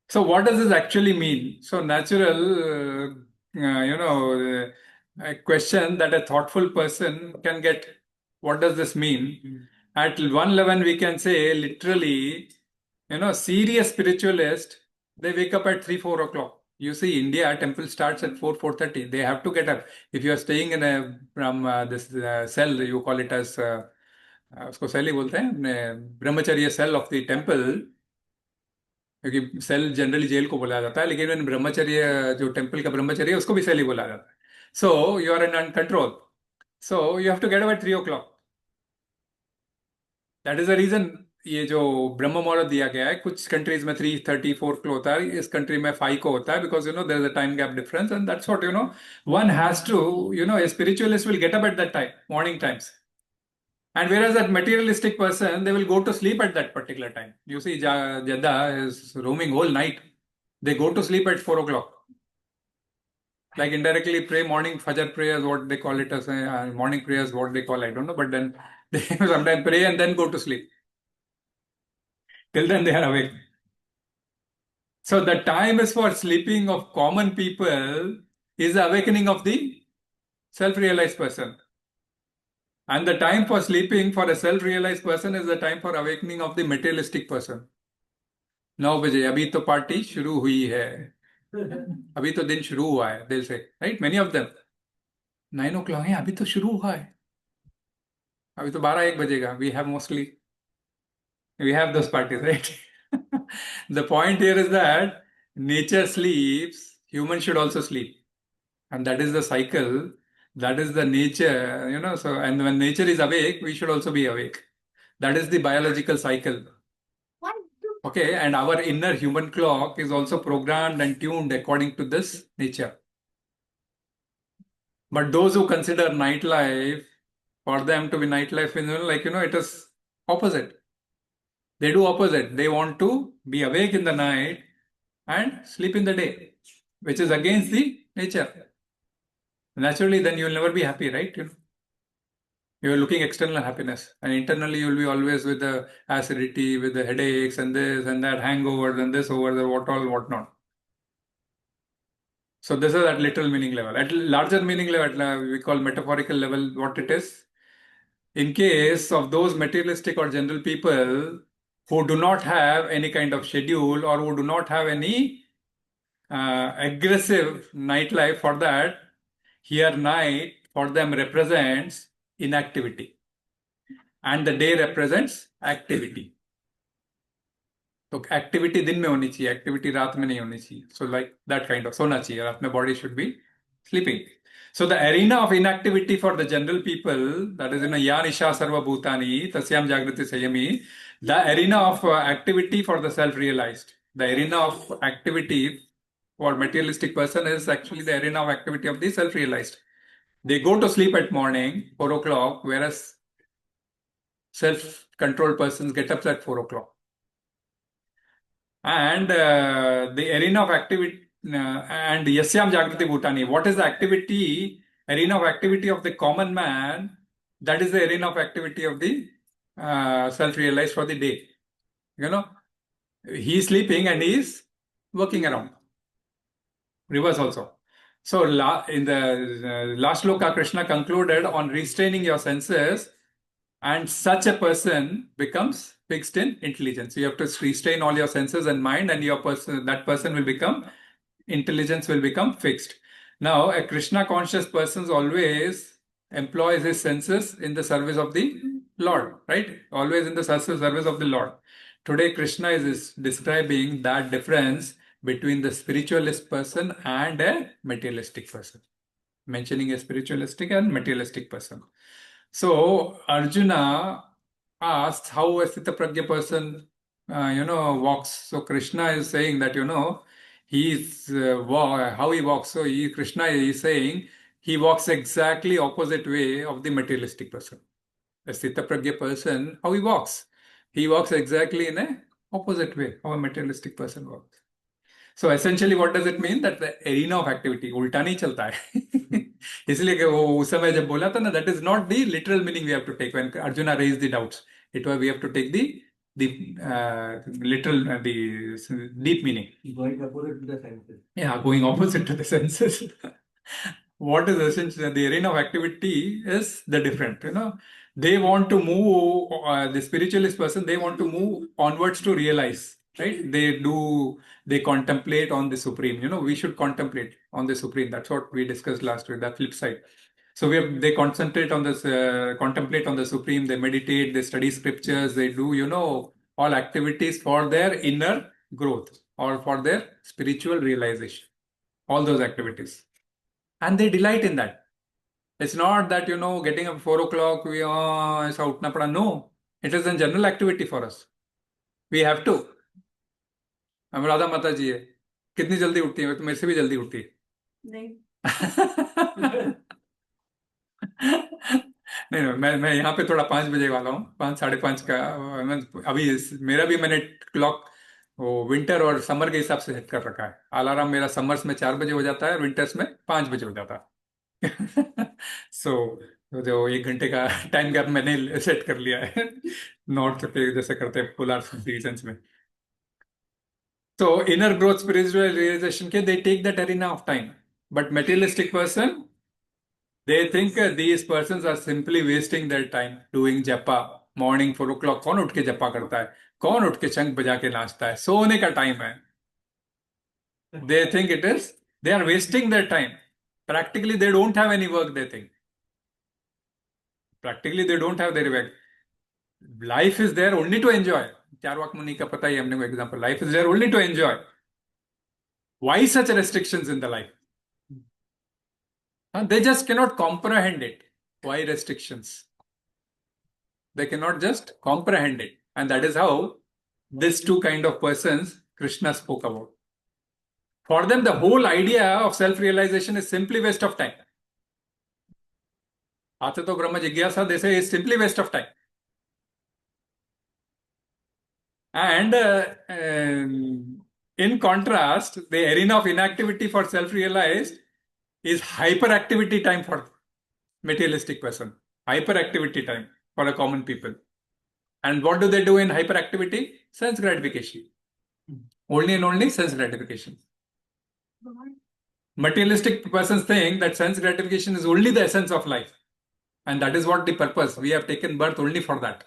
A: So what does this actually mean? So natural, a question that a thoughtful person can get. What does this mean? At one level, we can say literally, serious spiritualist, they wake up at 3-4 o'clock. You see, India temple starts at 4:30. They have to get up. If you are staying in this cell, you call it as उसको cell ही बोलते हैं, brahmacharya cell of the temple. क्योंकि cell generally jail को बोला जाता है, लेकिन ब्रह्मचर्य जो टेम्पल का ब्रह्मचर्य है उसको भी सेल ही बोला जाता है. So you are in control, so you have to get up at 3 o'clock. That is the reason ये जो ब्रह्म मुहूर्त दिया गया है, कुछ कंट्रीज में 3:34 को होता है, इस कंट्री में 5 को होता है, because there is a time gap difference, and that's what one has to a spiritualist will get up at that time, morning times. And whereas that materialistic person, they will go to sleep at that particular time. You see, Jada is roaming whole night. They go to sleep at 4 o'clock. Like indirectly pray morning Fajr prayers, what they call it as morning prayers, what they call, I don't know. But then they sometimes pray and then go to sleep. Till then they are awake. So the time is for sleeping of common people is the awakening of the self-realized person. And the time for sleeping for a self-realized person is the time for awakening of the materialistic person. 9 बजे अभी तो party शुरू हुई है, अभी तो दिन शुरू हुआ है, दिल से, right? Many of them 9 o'clock है, अभी तो शुरू हुआ है, अभी तो 12-1 बजेगा. We have those parties, right? The point here is that nature sleeps, humans should also sleep, and that is the cycle. That is the nature, so, and when nature is awake, we should also be awake. That is the biological cycle. Okay, and our inner human clock is also programmed and tuned according to this nature. But those who consider nightlife, for them to be nightlife, it is opposite. They do opposite. They want to be awake in the night and sleep in the day, which is against the nature. Naturally, then you will never be happy, right? You are looking external happiness, and internally you will be always with the acidity, with the headaches, and this and that, hangovers, and this over the what not. So this is at literal meaning level. At larger meaning level, we call metaphorical level, what it is. In case of those materialistic or general people who do not have any kind of schedule, or who do not have any aggressive nightlife, for that, here night for them represents inactivity, and the day represents activity. So activity दिन में होनी चाहिए, activity रात में नहीं होनी चाहिए. So like that kind of सोना चाहिए, रात में body should be sleeping. So the arena of inactivity for the general people, that is ya niśā sarva-bhūtāni tasyāṁ jāgrati saṁyamī, the arena of activity for the self-realized, the arena of activity for materialistic person is actually the arena of activity of the self-realized. They go to sleep at morning, 4 o'clock, whereas self-controlled persons get up at 4 o'clock. And the arena of activity, and yasyāṁ jāgarti bhūtāni. What is the activity, arena of activity of the common man? That is the arena of activity of the self-realized for the day. You know, he is sleeping and he is working around. Reverse also. So in the last shloka, Krishna concluded on restraining your senses, and such a person becomes fixed in intelligence. You have to restrain all your senses and mind, and that person will become, intelligence will become fixed. Now, a Krishna conscious person always employs his senses in the service of the Lord, right? Always in the service of the Lord. Today, Krishna is describing that difference between the spiritualist person and a materialistic person, mentioning a spiritualistic and materialistic person. So Arjuna asked how a sthita prajña person, walks. So Krishna is saying that, how he walks. So Krishna is saying he walks exactly opposite way of the materialistic person. A sthita prajña person, how he walks? He walks exactly in a opposite way how a materialistic person walks. So essentially, what does it mean? That the arena of activity उल्टा नहीं चलता है. इसलिए कि वो उस समय जब बोला था ना, that is not the literal meaning we have to take when Arjuna raised the doubts. It was we have to take the literal, the deep meaning.
H: Going opposite to the senses.
A: Yeah, going opposite to the senses. What is essentially the arena of activity is the different. They want to move. The spiritualist person, they want to move onwards to realize. Right? They contemplate on the Supreme. We should contemplate on the Supreme. That's what we discussed last week, the flip side. So they concentrate on this, contemplate on the Supreme, they meditate, they study scriptures, they do, all activities for their inner growth or for their spiritual realization. All those activities. And they delight in that. It's not that, getting up 4 o'clock, aisa utna pada. No, it is a general activity for us. We have to. हम राधा माता जी है, कितनी जल्दी उठती है? तो मेरे से भी जल्दी उठती है. नहीं. नहीं, मैं यहाँ पे थोड़ा 5 बजे वाला हूँ, 5 साढ़े 5 का. अभी मेरा भी मैंने क्लॉक वो विंटर और समर के हिसाब से सेट कर रखा है. अलार्म मेरा समर्स में 4 बजे हो जाता है और विंटर्स में 5 बजे हो जाता है. सो जो 1 घंटे का टाइम गैप मैंने सेट कर लिया है नॉर्थ के जैसे करते हैं पोलर रीजन्स में. So inner growth, spiritual realization, they take that arena of time. But materialistic person, they think these persons are simply wasting their time doing japa. Morning 4 o'clock, कौन उठ के जपा करता है? कौन उठ के शंख बजा के नाचता है? सोने का टाइम है. They think they are wasting their time. Practically, they don't have any work, they think. Practically, they don't have their work. Life is there only to enjoy. Charvaka मुनि का पता ही हमने को example. Life is there only to enjoy. Why such restrictions in the life? They just cannot comprehend it. Why restrictions? They cannot just comprehend it. And that is how these two kind of persons Krishna spoke about. For them, the whole idea of self-realization is simply waste of time. Atato Brahma Jigyasa, they say, is simply waste of time. And in contrast, the arena of inactivity for self-realized is hyperactivity time for materialistic person. Hyperactivity time for a common people. And what do they do in hyperactivity? Sense gratification. Only and only sense gratification. Materialistic persons think that sense gratification is only the essence of life. And that is what the purpose. We have taken birth only for that.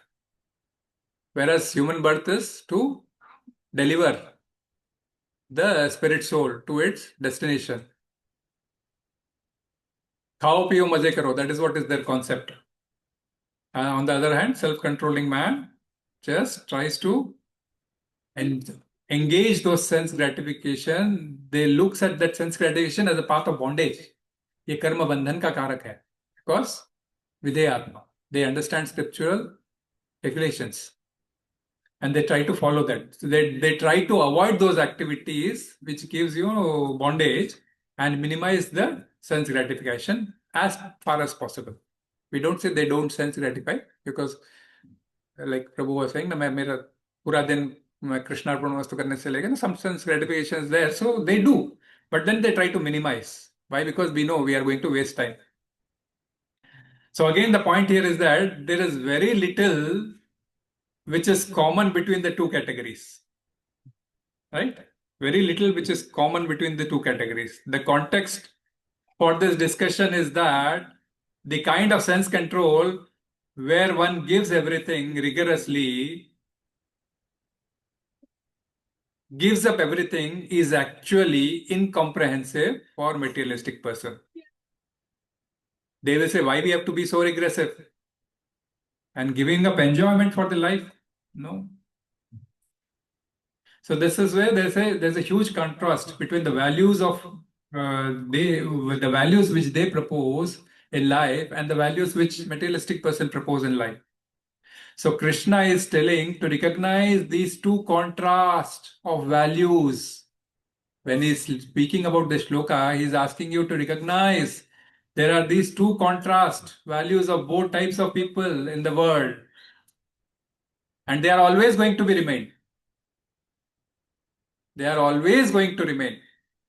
A: Whereas human birth is to deliver the spirit soul to its destination. Khao piyo maze karo, that is what is their concept. On the other hand, self-controlling man just tries to engage those sense gratification. They looks at that sense gratification as a path of bondage. Ye karma bandhan ka karak hai. Because videyatma, they understand scriptural regulations. And they try to follow that. So they try to avoid those activities which gives you bondage and minimize the sense gratification as far as possible. We don't say they don't sense gratify, because like Prabhu was saying, ना मैं मेरा पूरा दिन मैं कृष्ण अर्पण वस्तु करने से लेके ना some sense gratification is there, so they do, but then they try to minimize. Why? Because we know we are going to waste time. So again, the point here is that there is very little which is common between the two categories, right? Very little which is common between the two categories. The context for this discussion is that the kind of sense control where one gives everything rigorously, gives up everything, is actually incomprehensive for materialistic person. They will say, why we have to be so regressive and giving up enjoyment for the life? No. So this is where there's a huge contrast between the values of the values which they propose in life and the values which materialistic person propose in life. So Krishna is telling to recognize these two contrasts of values. When he's speaking about the shloka, he's asking you to recognize there are these two contrast values of both types of people in the world. And they are always going to be remain. They are always going to remain.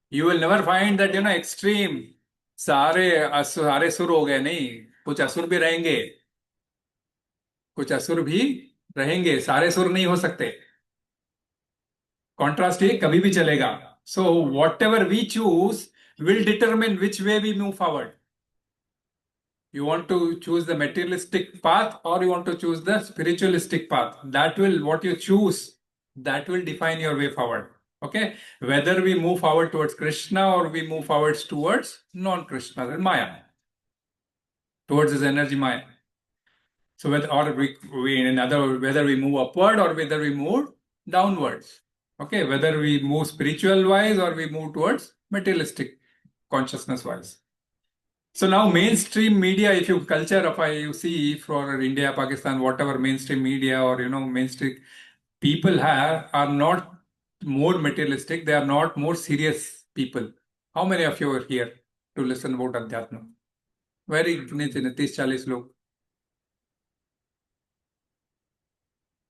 A: You will never find that, extreme. सारे सुर हो गए नहीं, कुछ असुर भी रहेंगे, कुछ असुर भी रहेंगे, सारे सुर नहीं हो सकते. Contrast ये कभी भी चलेगा. So whatever we choose will determine which way we move forward. You want to choose the materialistic path or you want to choose the spiritualistic path. That will, what you choose, that will define your way forward. Okay, whether we move forward towards Krishna or we move forward towards non-Krishna, Maya, towards his energy Maya. So whether we move upward or whether we move downwards. Okay, whether we move spiritual wise or we move towards materialistic consciousness wise. So now mainstream media, if you see for India, Pakistan, whatever mainstream media or mainstream people are not more materialistic, they are not more serious people. How many of you are here to listen about Adhyatma? Very 30-40 लोग.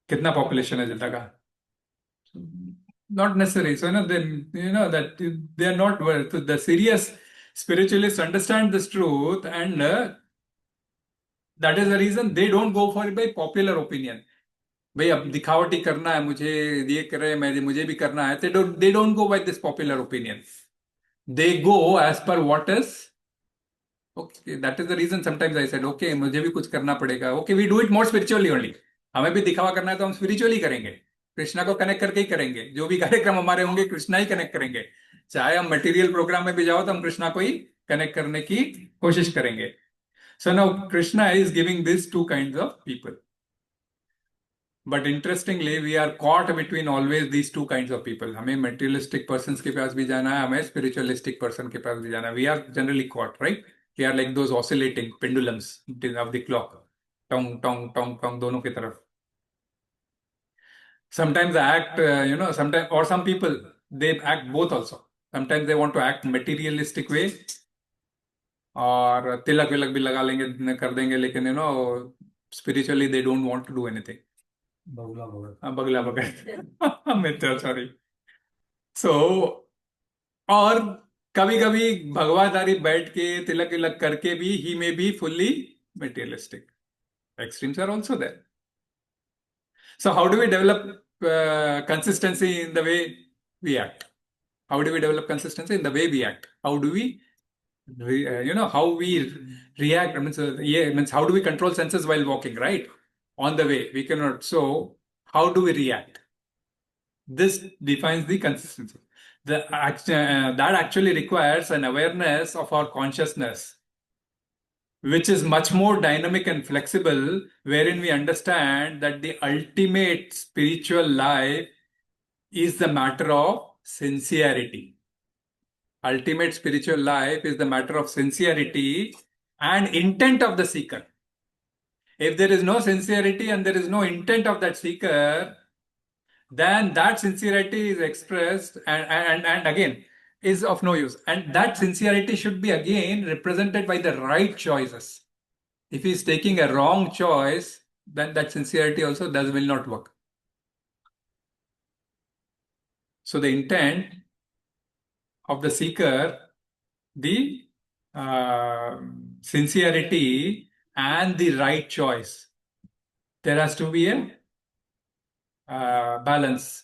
A: कितना population है जनता का? Not necessary. So that they are not the serious spiritualists understand this truth, and that is the reason they don't go for it by popular opinion. भाई अब दिखावटी करना है, मुझे ये कर रहे हैं, मुझे भी करना है. They don't go by this popular opinion. They go as per what is. Okay, that is the reason sometimes I said, okay, मुझे भी कुछ करना पड़ेगा. Okay, we do it more spiritually only. हमें भी दिखावा करना है तो हम spiritually करेंगे. कृष्णा को कनेक्ट करके ही करेंगे. जो भी कार्यक्रम हमारे होंगे कृष्णा ही कनेक्ट करेंगे. चाहे हम मटेरियल प्रोग्राम में भी जाओ तो हम कृष्णा को ही कनेक्ट करने की कोशिश करेंगे. So now Krishna is giving these two kinds of people. But interestingly, we are caught between always these two kinds of people. हमें materialistic persons के पास भी जाना है, हमें spiritualistic person के पास भी जाना है. We are generally caught, right? We are like those oscillating pendulums of the clock. Tong, tong, tong, tong, दोनों की तरफ. Sometimes they act, sometimes, or some people, they act both also. Sometimes they want to act materialistic way, और तिलक विलक भी लगा लेंगे, कर देंगे, लेकिन spiritually they don't want to do anything. बगला बगड़ मित्र, sorry. So, और कभी कभी भगवाधारी बैठ के तिलक विलक करके भी he may be fully materialistic. Extremes are also there. So how do we develop consistency in the way we act? How do we develop consistency in the way we act? How do we, how we react? Means how do we control senses while walking, right? On the way, we cannot. So how do we react? This defines the consistency. That actually requires an awareness of our consciousness, which is much more dynamic and flexible, wherein we understand that the ultimate spiritual life is the matter of sincerity. Ultimate spiritual life is the matter of sincerity and intent of the seeker. If there is no sincerity and there is no intent of that seeker, then that sincerity is expressed and again is of no use. And that sincerity should be again represented by the right choices. If he is taking a wrong choice, then that sincerity also will not work. So the intent of the seeker, the sincerity and the right choice. There has to be a balance,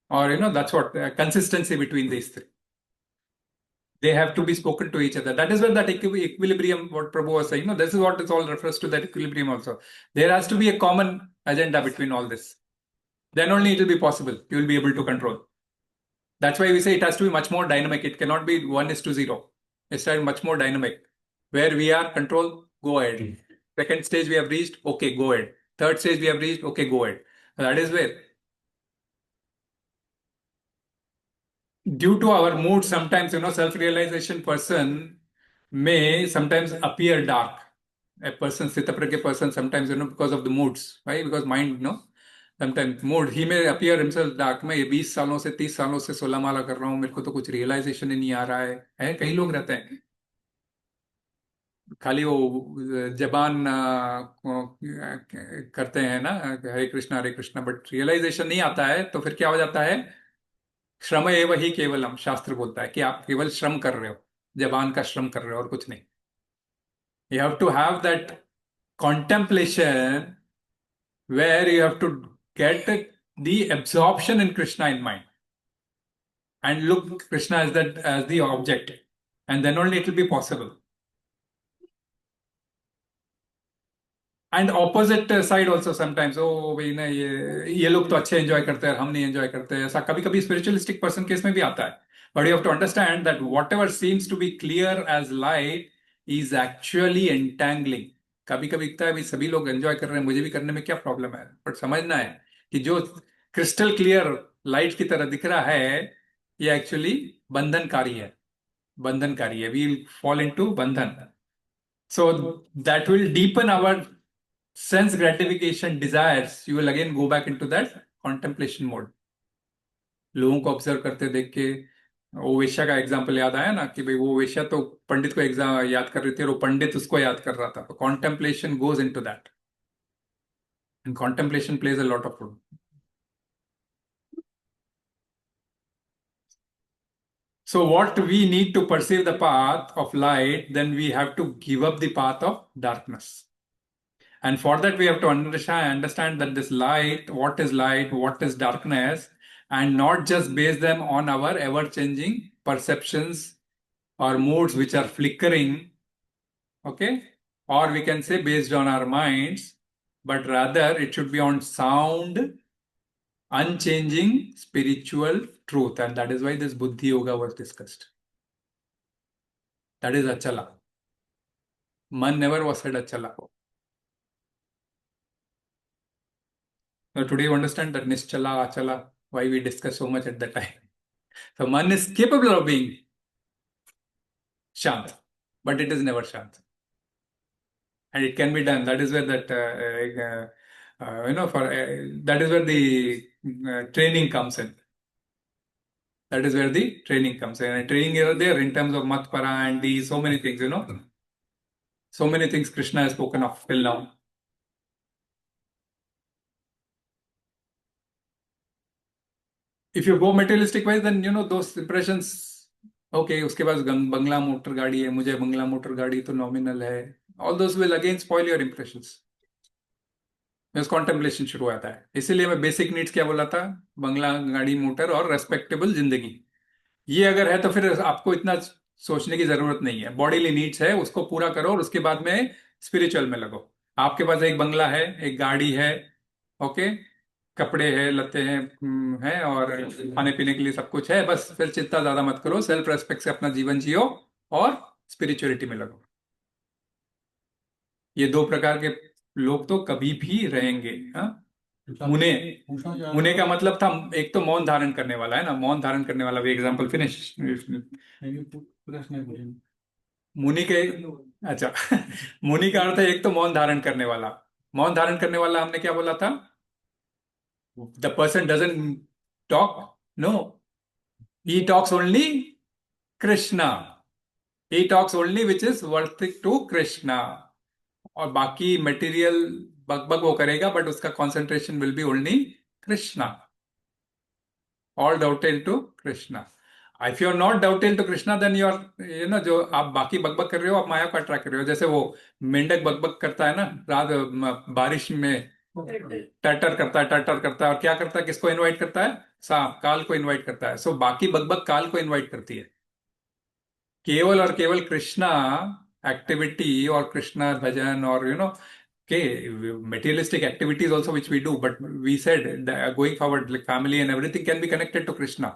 A: or that's what consistency between these three. They have to be spoken to each other. That is where that equilibrium, what Prabhu was saying, this is what it all refers to, that equilibrium also. There has to be a common agenda between all this. Then only it will be possible. You will be able to control. That's why we say it has to be much more dynamic. It cannot be 1:0. It's much more dynamic. Where we are control, go ahead. Second stage we have reached, okay, go ahead. Third stage we have reached, okay, go ahead. That is where. Due to our mood, sometimes, self-realization person may sometimes appear dark. A person, Sthitaprajña person, sometimes, because of the moods, right? Because mind, sometimes mood, he may appear himself dark. मैं 20 सालों से 30 सालों से 16 माला कर रहा हूँ, मेरे को तो कुछ realization ही नहीं आ रहा है कई लोग रहते हैं, खाली वो जबान करते हैं ना, हरे कृष्णा, बट रियलाइजेशन नहीं आता है, तो फिर क्या हो जाता है, श्रम एव ही केवलम, शास्त्र बोलता है कि आप केवल श्रम कर रहे हो, जबान का श्रम कर रहे हो और कुछ नहीं. You have to have that contemplation where you have to get the absorption in Krishna in mind and look Krishna as the object, and then only it will be possible. And opposite side also sometimes, भाई ना ये लोग तो अच्छे enjoy करते हैं, हम नहीं enjoy करते हैं, ऐसा कभी कभी spiritualistic person केस में भी आता है. But you have to understand that whatever seems to be clear as light is actually entangling. कभी कभी दिखता है भाई सभी लोग enjoy कर रहे हैं, मुझे भी करने में क्या प्रॉब्लम है, बट समझना है कि जो क्रिस्टल क्लियर लाइट की तरह दिख रहा है, ये एक्चुअली बंधनकारी है. We will fall into बंधन. So that will deepen our sense gratification desires. You will again go back into that contemplation mode. लोगों को ऑब्जर्व करते देख के, वो वेश्या का एग्जाम्पल याद आया ना कि भाई वो वेश्या तो पंडित को एग्जाम याद कर रही थी और वो पंडित उसको याद कर रहा था. तो contemplation goes into that, and contemplation plays a lot of role. So what we need to perceive the path of light, then we have to give up the path of darkness. And for that we have to understand that this light, what is darkness, and not just base them on our ever-changing perceptions or moods which are flickering, okay? Or we can say based on our minds, but rather it should be on sound, unchanging spiritual truth. And that is why this Buddhi Yoga was discussed. That is Achala. Man never was said Achala. Now today you understand that Nischala, Achala, why we discuss so much at that time. So man is capable of being Shant, but it is never Shant. And it can be done. That is where that, that is where the training comes in. That is where the training comes in. And training is there in terms of Matpara and these, so many things, So many things Krishna has spoken of till now. If you go materialistic wise, then those impressions, okay, उसके पास बंगला motor गाड़ी है, मुझे बंगला motor गाड़ी तो nominal है. All those will again spoil your impressions. बस contemplation शुरू होता है. इसीलिए मैं basic needs क्या बोला था, बंगला गाड़ी मोटर और respectable जिंदगी. ये अगर है तो फिर आपको इतना सोचने की जरूरत नहीं है. Bodily needs है, उसको पूरा करो और उसके बाद में spiritual में लगो. आपके पास एक बंगला है, एक गाड़ी है, okay? कपड़े हैं, लत्ते हैं और खाने पीने के लिए सब कुछ है, बस फिर चिंता ज्यादा मत करो, सेल्फ रेस्पेक्ट से अपना जीवन जियो और स्पिरिचुअलिटी में लगो. ये दो प्रकार के लोग तो कभी भी रहेंगे. मुने का मतलब था, एक तो मौन धारण करने वाला है ना, मौन धारण करने वाला भी एग्जाम्पल फिनिश. मुनि के, अच्छा, मुनि का अर्थ है एक तो मौन धारण करने वाला. मौन धारण करने वाला हमने क्या बोला था? The person doesn't talk. No. He talks only Krishna. He talks only which is worthy to Krishna. और बाकी material बक वो करेगा, बट उसका concentration will be only Krishna, all devoted to Krishna. If you are not devoted to Krishna, then you are जो आप बाकी बकबक कर रहे हो, आप माया को अट्रैक्ट कर रहे हो. जैसे वो मेंढक बकबक करता है ना, रात बारिश में टटर करता है, और क्या करता है, किसको इनवाइट करता है, सांप, काल को इनवाइट करता है. सो बाकी बकबक काल को इनवाइट करती है. केवल और केवल कृष्णा एक्टिविटी और कृष्णा भजन और materialistic activities also which we do, but we said that going forward, like family and everything can be connected to Krishna.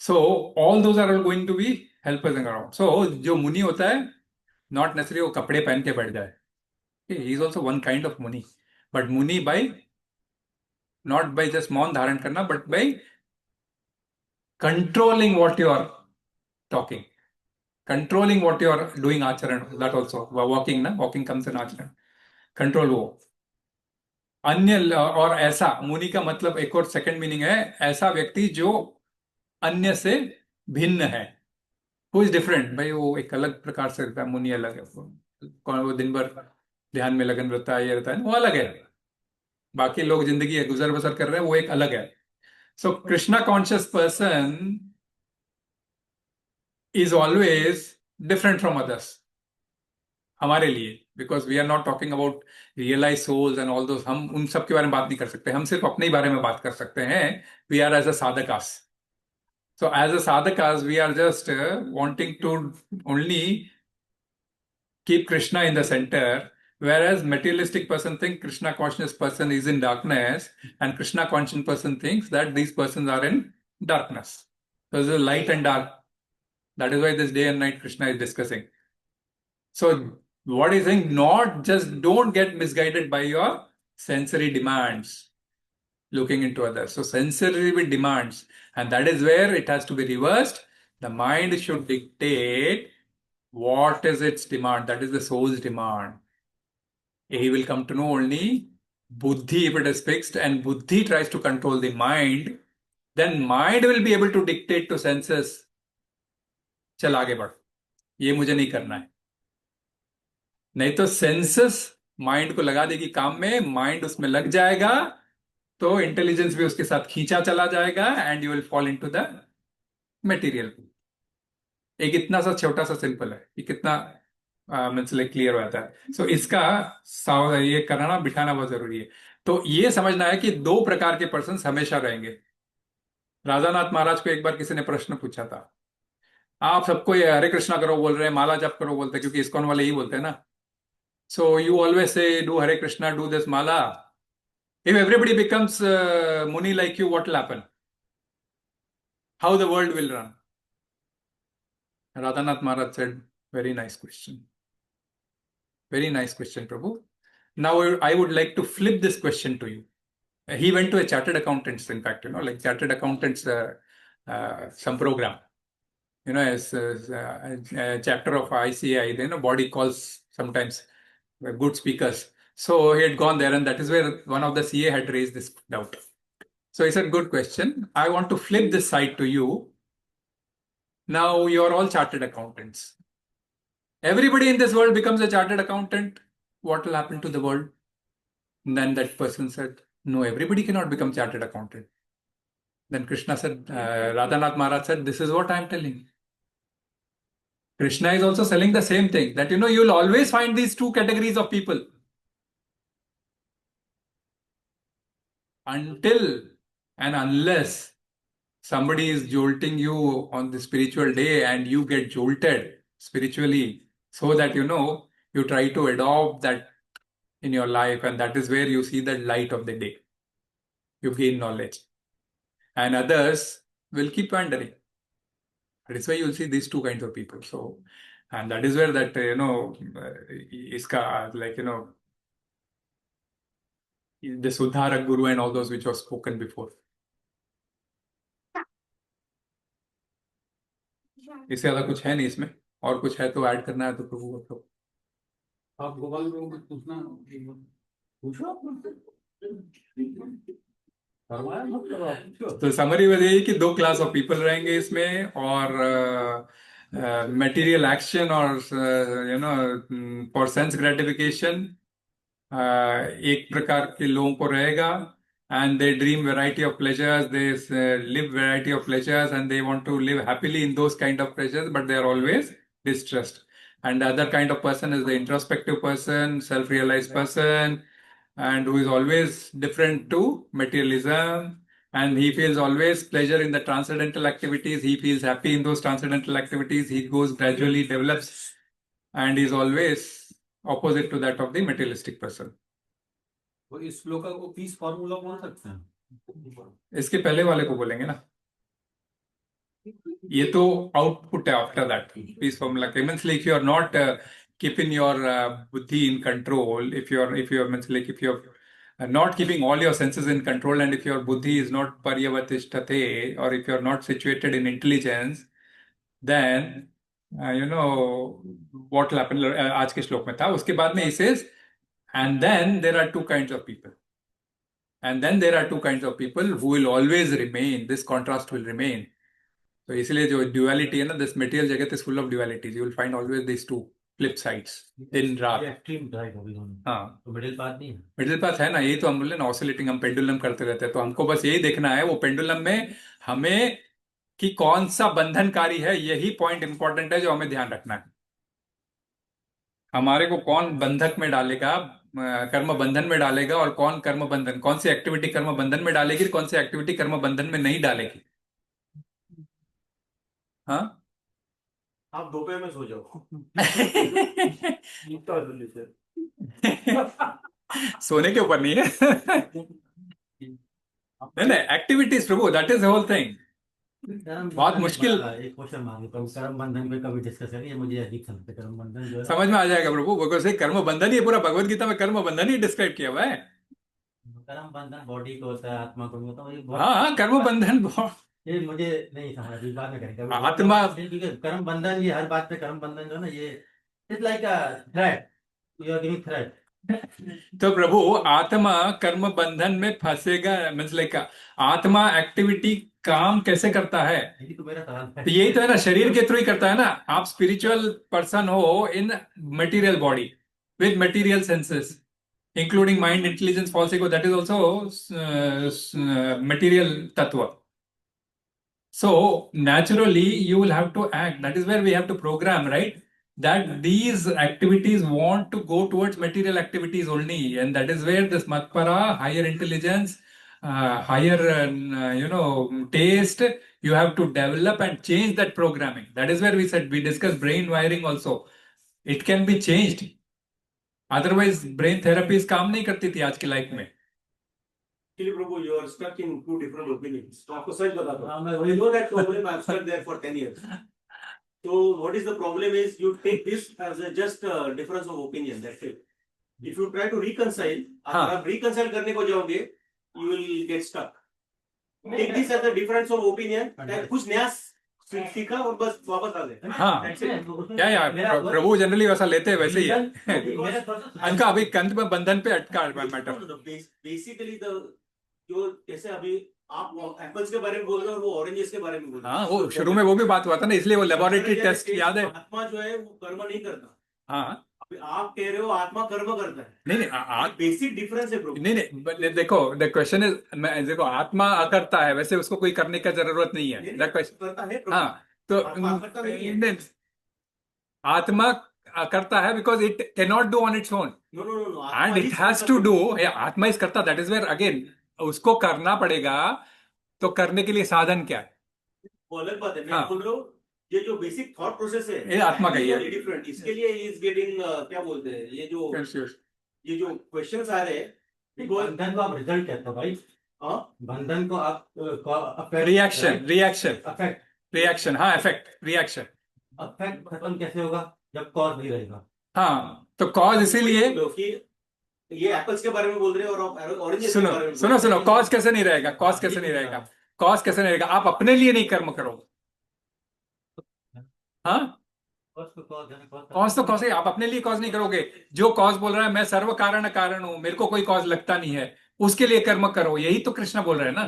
A: So all those are all going to be helpers around. So जो मुनि होता है, not necessarily वो कपड़े पहन के बैठ जाए. He is also one kind of muni, but muni by not by just मौन धारण करना, but by controlling what you are talking, controlling what you are doing आचरण. That also walking ना, walking comes in आचरण. Control वो. अन्य और ऐसा, मुनि का मतलब एक और सेकंड मीनिंग है, ऐसा व्यक्ति जो अन्य से भिन्न है. हु इज डिफरेंट, भाई वो एक अलग प्रकार से रहता है. मुनि अलग है, कौन वो दिन भर ध्यान में लगन रहता है, ये रहता है, वो अलग है. बाकी लोग जिंदगी गुजर बसर कर रहे हैं, वो एक अलग है. So Krishna conscious person is always different from others हमारे लिए, because we are not talking about realize souls and all those. हम उन सब के बारे में बात नहीं कर सकते, हम सिर्फ अपने ही बारे में बात कर सकते हैं. We are as a sadhakas. So as a sadhakas we are just wanting to only keep Krishna in the center, whereas materialistic person think Krishna conscious person is in darkness, and Krishna conscious person thinks that these persons are in darkness. So there's a light and dark. That is why this day and night Krishna is discussing. So what is saying, not just don't get misguided by your sensory demands, looking into others. So sensory demands, and that is where it has to be reversed. The mind should dictate what is its demand. That is the soul's demand. He will come to know only buddhi if it is fixed, and buddhi tries to control the mind, then mind will be able to dictate to senses, चल आगे बढ़, ये मुझे नहीं करना है. नहीं तो सेंसस माइंड को लगा देगी काम में, माइंड उसमें लग जाएगा, तो इंटेलिजेंस भी उसके साथ खींचा चला जाएगा, and you will fall into the material. एक इतना सा छोटा सा सिंपल है, ये कितना मतलब क्लियर हो जाता है. सो इसका ये करना बिठाना बहुत जरूरी है. तो ये समझना है कि दो प्रकार के पर्सन हमेशा रहेंगे. राजानाथ महाराज को एक बार किसी ने प्रश्न पूछा था, आप सबको ये हरे कृष्णा करो बोल रहे हैं, माला जप करो बोलते हैं, क्योंकि इस्कॉन वाले ही बोलते हैं ना. So you always say, do Hare Krishna, do this mala. If everybody becomes muni like you, what will happen? How the world will run? Radhanath Maharaj said, very nice question. Very nice question, Prabhu. Now I would like to flip this question to you. He went to a chartered accountants, in fact, like chartered accountants, some program. As a chapter of ICI, body calls sometimes good speakers. So he had gone there, and that is where one of the CA had raised this doubt. So he said, good question. I want to flip this side to you. Now you are all chartered accountants. Everybody in this world becomes a chartered accountant. What will happen to the world? And then that person said, no, everybody cannot become chartered accountant. Then Krishna said, Radhanath Maharaj said, this is what I am telling you. Krishna is also selling the same thing, that you will always find these two categories of people. Until and unless somebody is jolting you on the spiritual day and you get jolted spiritually, so that you try to adopt that in your life, and that is where you see the light of the day. You gain knowledge. And others will keep wandering. That is why you'll see these two kinds of people. So, and that is where that, the Sudharak Guru and all those which was spoken before. इससे ज्यादा कुछ है नहीं इसमें, और कुछ है तो ऐड करना है तो प्रभु बताओ.
C: आप गोपाल को कुछ पूछना, पूछो.
A: तो समरी बताइए कि दो क्लास ऑफ पीपल रहेंगे इसमें, और material action or for sense gratification, एक प्रकार के लोगों को रहेगा, and they dream variety of pleasures, they live variety of pleasures, and they want to live happily in those kind of pleasures, but they are always distressed. And the other kind of person is the introspective person, self-realized person, and who is always different to materialism, and he feels always pleasure in the transcendental activities, he feels happy in those transcendental activities, he goes gradually develops, and is always opposite to that of the materialistic person.
C: तो इस श्लोका को piece formula बोल सकते हैं?
A: इसके पहले वाले को बोलेंगे ना, ये तो आउटपुट है आफ्टर दैट पीस फॉर्मूला के। Means like you are not keeping your buddhi in control, if you're means like if you're not keeping all your senses in control, and if your buddhi is not pratiṣṭhitā, or if you're not situated in intelligence, then you know what will happen. आज के श्लोक में था, उसके बाद में he says, and then there are two kinds of people, and then there are two kinds of people who will always remain, this contrast will remain. तो इसलिए जो ड्युअलिटी है ना, दिस मटेरियल जगत is full of dualities, you will find always this two flip sides दिन रात।
B: Extreme right होगी दोनों।
A: हाँ,
B: तो मिडिल पाथ नहीं है।
A: मिडिल पाथ है ना, यही तो हम बोले ना, ऑसिलेटिंग, हम पेंडुलम करते रहते हैं, तो हमको बस यही देखना है वो पेंडुलम में हमें कि कौन सा बंधनकारी है, यही पॉइंट इंपॉर्टेंट है जो हमें ध्यान रखना है। हमारे को कौन बंधक में डालेगा, कर्म बंधन में डालेगा, और कौन कर्म बंधन, कौन सी एक्टिविटी कर्म बंधन में डालेगी, कौन सी एक्टिविटी कर्म बंधन में नहीं डालेगी। हाँ,
D: आप दोपहर में सो जाओ।
A: सोने के ऊपर नहीं है। नहीं नहीं, activities Prabhu, that is the whole thing. बहुत मुश्किल।
B: एक क्वेश्चन मांगता हूँ, कर्म बंधन पे कभी डिस्कस करिए, मुझे अजीब समझते कर्म बंधन जो है।
A: समझ में आ जाएगा प्रभु, बिकॉज़ कर्म बंधन ही पूरा भगवत गीता में कर्म बंधन ही डिस्क्राइब किया हुआ है।
B: कर्म बंधन बॉडी को होता है, आत्मा को नहीं होता।
A: हाँ, कर्म बंधन
B: ये मुझे नहीं समझ, अभी बाद में करेंगे।
A: आत्मा,
B: कर्म बंधन, ये हर बात पे कर्म बंधन जो है ना, ये it's like a threat, you are giving threat.
A: तो प्रभु आत्मा कर्म बंधन में फंसेगा, मींस लाइक आत्मा एक्टिविटी काम कैसे करता है,
B: यही तो मेरा सवाल है।
A: तो यही तो है ना, शरीर के थ्रू ही करता है ना। आप स्पिरिचुअल पर्सन हो in material body with material senses including mind, intelligence, false ego, that is also material तत्व। So naturally you will have to act. That is where we have to program, right? That these activities want to go towards material activities only, and that is where this matpara, higher intelligence, higher taste, you have to develop and change that programming. That is where we discussed brain wiring also. It can be changed. Otherwise brain therapies काम नहीं करती थी आज की life में।
D: प्रभु, you are stuck in two different opinions. तो आपको सच बताता हूँ, you know that problem, I've stuck there for 10 years. So what is the problem is you take this as a just a difference of opinion, that's it. If you try to reconcile, अगर आप reconcile करने को जाओगे, you will get stuck. Take this as a difference of opinion, कुछ नया सीखा और बस वापस आ गए।
A: हाँ, क्या यार, प्रभु जनरली वैसा लेते हैं, वैसे ही है। उनका अभी कंध में बंधन पे अटका मैटर।
D: बेसिकली जो जैसे अभी आप एप्पल्स के बारे में बोल रहे हो और वो ऑरेंजेस के बारे में बोल रहे हो।
A: हाँ, वो शुरू में वो भी बात हुआ था ना, इसलिए वो लेबोरेटरी टेस्ट याद है।
D: आत्मा जो है वो कर्म नहीं करता।
A: हाँ,
D: अभी आप कह रहे हो आत्मा कर्म करता है।
A: नहीं,
D: बेसिक डिफरेंस है प्रभु।
A: नहीं, देखो द क्वेश्चन इज, देखो आत्मा करता है, वैसे उसको कोई करने का जरूरत नहीं है। द क्वेश्चन, हाँ, तो आत्मा करता है because it can not do on its own, and it has to do. आत्मा इज करता, दैट इज वेयर अगेन उसको करना पड़ेगा। तो करने के लिए साधन क्या है,
D: वो अलग बात है। मैं बोल रहा हूँ ये जो बेसिक थॉट प्रोसेस है,
A: ये आत्मा का ही है।
D: डिफरेंट, इसके लिए इज गेटिंग क्या बोलते हैं, ये जो क्वेश्चंस आ रहे हैं,
B: बंधन को आप रिजल्ट कहते हो भाई। बंधन को आप
A: रिएक्शन,
B: अफेक्ट,
A: हाँ, इफेक्ट, रिएक्शन।
B: अफेक्ट खत्म कैसे होगा जब कॉज नहीं रहेगा।
A: हाँ, तो कॉज इसीलिए
D: ये एप्पल्स के बारे में बोल रहे हो और ऑरेंजेस के बारे में
A: सुनो, कॉज कैसे नहीं रहेगा, कॉज कैसे नहीं रहेगा, आप अपने लिए नहीं कर्म करो। हाँ, कॉज तो कॉज है, आप अपने लिए कॉज नहीं करोगे। जो कॉज बोल रहा है मैं सर्व कारण हूं, मेरे को कोई कॉज लगता नहीं है, उसके लिए कर्म करो, यही तो कृष्ण बोल रहे हैं ना।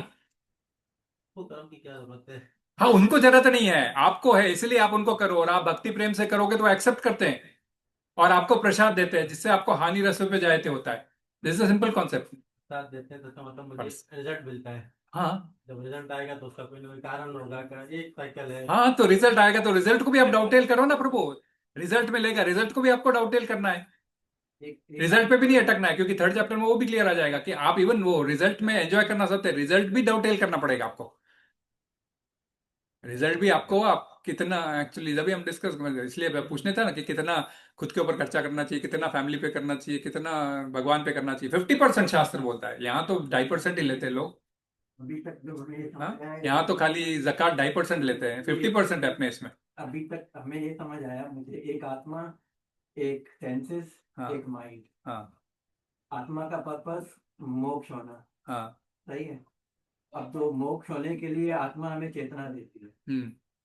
B: कर्म की क्या जरूरत है।
A: हाँ, उनको जरूरत नहीं है, आपको है, इसलिए आप उनको करो। और आप भक्ति प्रेम से करोगे तो एक्सेप्ट करते हैं और आपको प्रसाद देते हैं, जिससे आपको हानि रसों पे जायते होता है। This is a simple concept.
B: साथ देते हैं तो इसका मतलब मुझे रिजल्ट मिलता है।
A: हाँ
B: जब रिजल्ट आएगा तो उसका कोई ना कोई कारण होगा का एक साइकिल है।
A: हाँ, तो रिजल्ट आएगा तो रिजल्ट को भी आप डाउटेल करो ना प्रभु। रिजल्ट मिलेगा, रिजल्ट को भी आपको डाउटेल करना है। रिजल्ट पे भी नहीं अटकना है, क्योंकि थर्ड चैप्टर में वो भी क्लियर आ जाएगा कि आप इवन वो रिजल्ट में एंजॉय करना सकते हैं, रिजल्ट भी डाउटेल करना पड़ेगा आपको। रिजल्ट भी आपको आप कितना एक्चुअली जब भी हम डिस्कस करेंगे, इसलिए पूछने था ना कि कितना खुद के ऊपर खर्चा करना चाहिए, कितना फैमिली पे करना चाहिए, कितना भगवान पे करना चाहिए। 50% शास्त्र बोलता है, यहाँ तो 2.5% ही लेते हैं लोग।
H: अभी तक जो हमें ये समझ आया है,
A: यहाँ तो खाली ज़कात 2.5% लेते हैं, 50% है अपने इसमें।
H: अभी तक हमें ये समझ आया मुझे, एक आत्मा, एक सेंसेस,
A: हाँ।
H: एक माइंड।
A: हाँ
H: आत्मा का पर्पस मोक्ष होना,
A: हाँ।
H: सही है। अब तो मोक्ष होने के लिए आत्मा हमें चेतना देती है,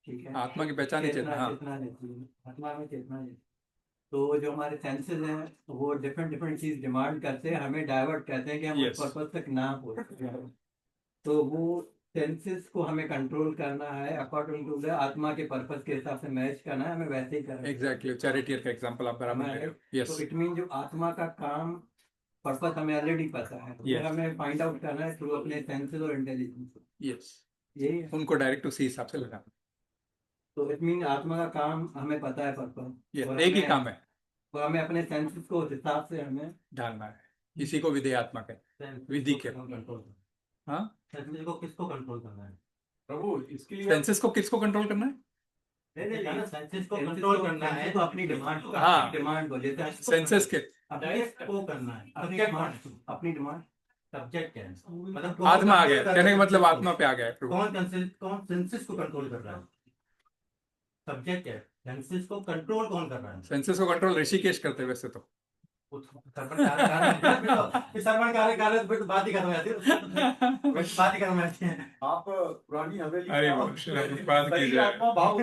H: ठीक है।
A: आत्मा की पहचान ही चेतना। हाँ।
H: चेतना देती है, आत्मा हमें चेतना देती है। तो जो हमारे सेंसेस हैं वो डिफरेंट चीज डिमांड करते हैं, हमें डाइवर्ट करते हैं कि हम
A: Yes.
H: उस पर्पस तक ना पहुंचे। तो वो सेंसेस को हमें कंट्रोल करना है अकॉर्डिंग टू द आत्मा के पर्पस के हिसाब से मैच करना है, हमें वैसे ही करना है।
A: एग्जैक्टली, चैरिटियर का एग्जांपल आप बराबर ले रहे हो। यस।
H: तो इट मीन जो आत्मा का काम पर्पस हमें ऑलरेडी पता है,
A: Yes.
H: हमें फाइंड आउट करना है थ्रू अपने सेंसेस और इंटेलिजेंस।
A: यस,
H: यही है।
A: उनको डायरेक्ट उसी हिसाब से लगाना।
H: तो इट मीन आत्मा का काम हमें पता है पर्पस,
A: Yes, एक ही काम है,
H: और हमें अपने सेंसेस को उस हिसाब से हमें
A: डालना है। इसी को विधेय आत्मा कहते हैं, विधि के।
B: कंट्रोल।
A: हाँ,
B: सेंसेस को किसको कंट्रोल करना है?
I: प्रभु इसके लिए
A: सेंसेस को किसको कंट्रोल करना है?
B: सेंसेस को कंट्रोल करना है तो अपनी डिमांड को,
A: हाँ।
H: डिमांड को जैसे
A: सेंसेस के
B: डायरेक्ट को करना है,
H: अपनी डिमांड
B: सब्जेक्ट क्या है? मतलब
A: आत्मा आ गया, कहने का मतलब आत्मा पे आ गया है प्रभु।
B: कौन सेंसेस को कंट्रोल कर रहा है? सब्जेक्ट क्या है? सेंसेस को कंट्रोल कौन कर रहा है?
A: सेंसेस को कंट्रोल ऋषिकेश करते हैं वैसे तो।
B: सर्वण कार्य फिर बात ही खत्म हो जाती है।
C: आप पुरानी हवेली
A: अरे
C: में
A: वो
C: आप
A: श्रील प्रभुपाद की
C: सही
A: जय।
C: आत्मा भाव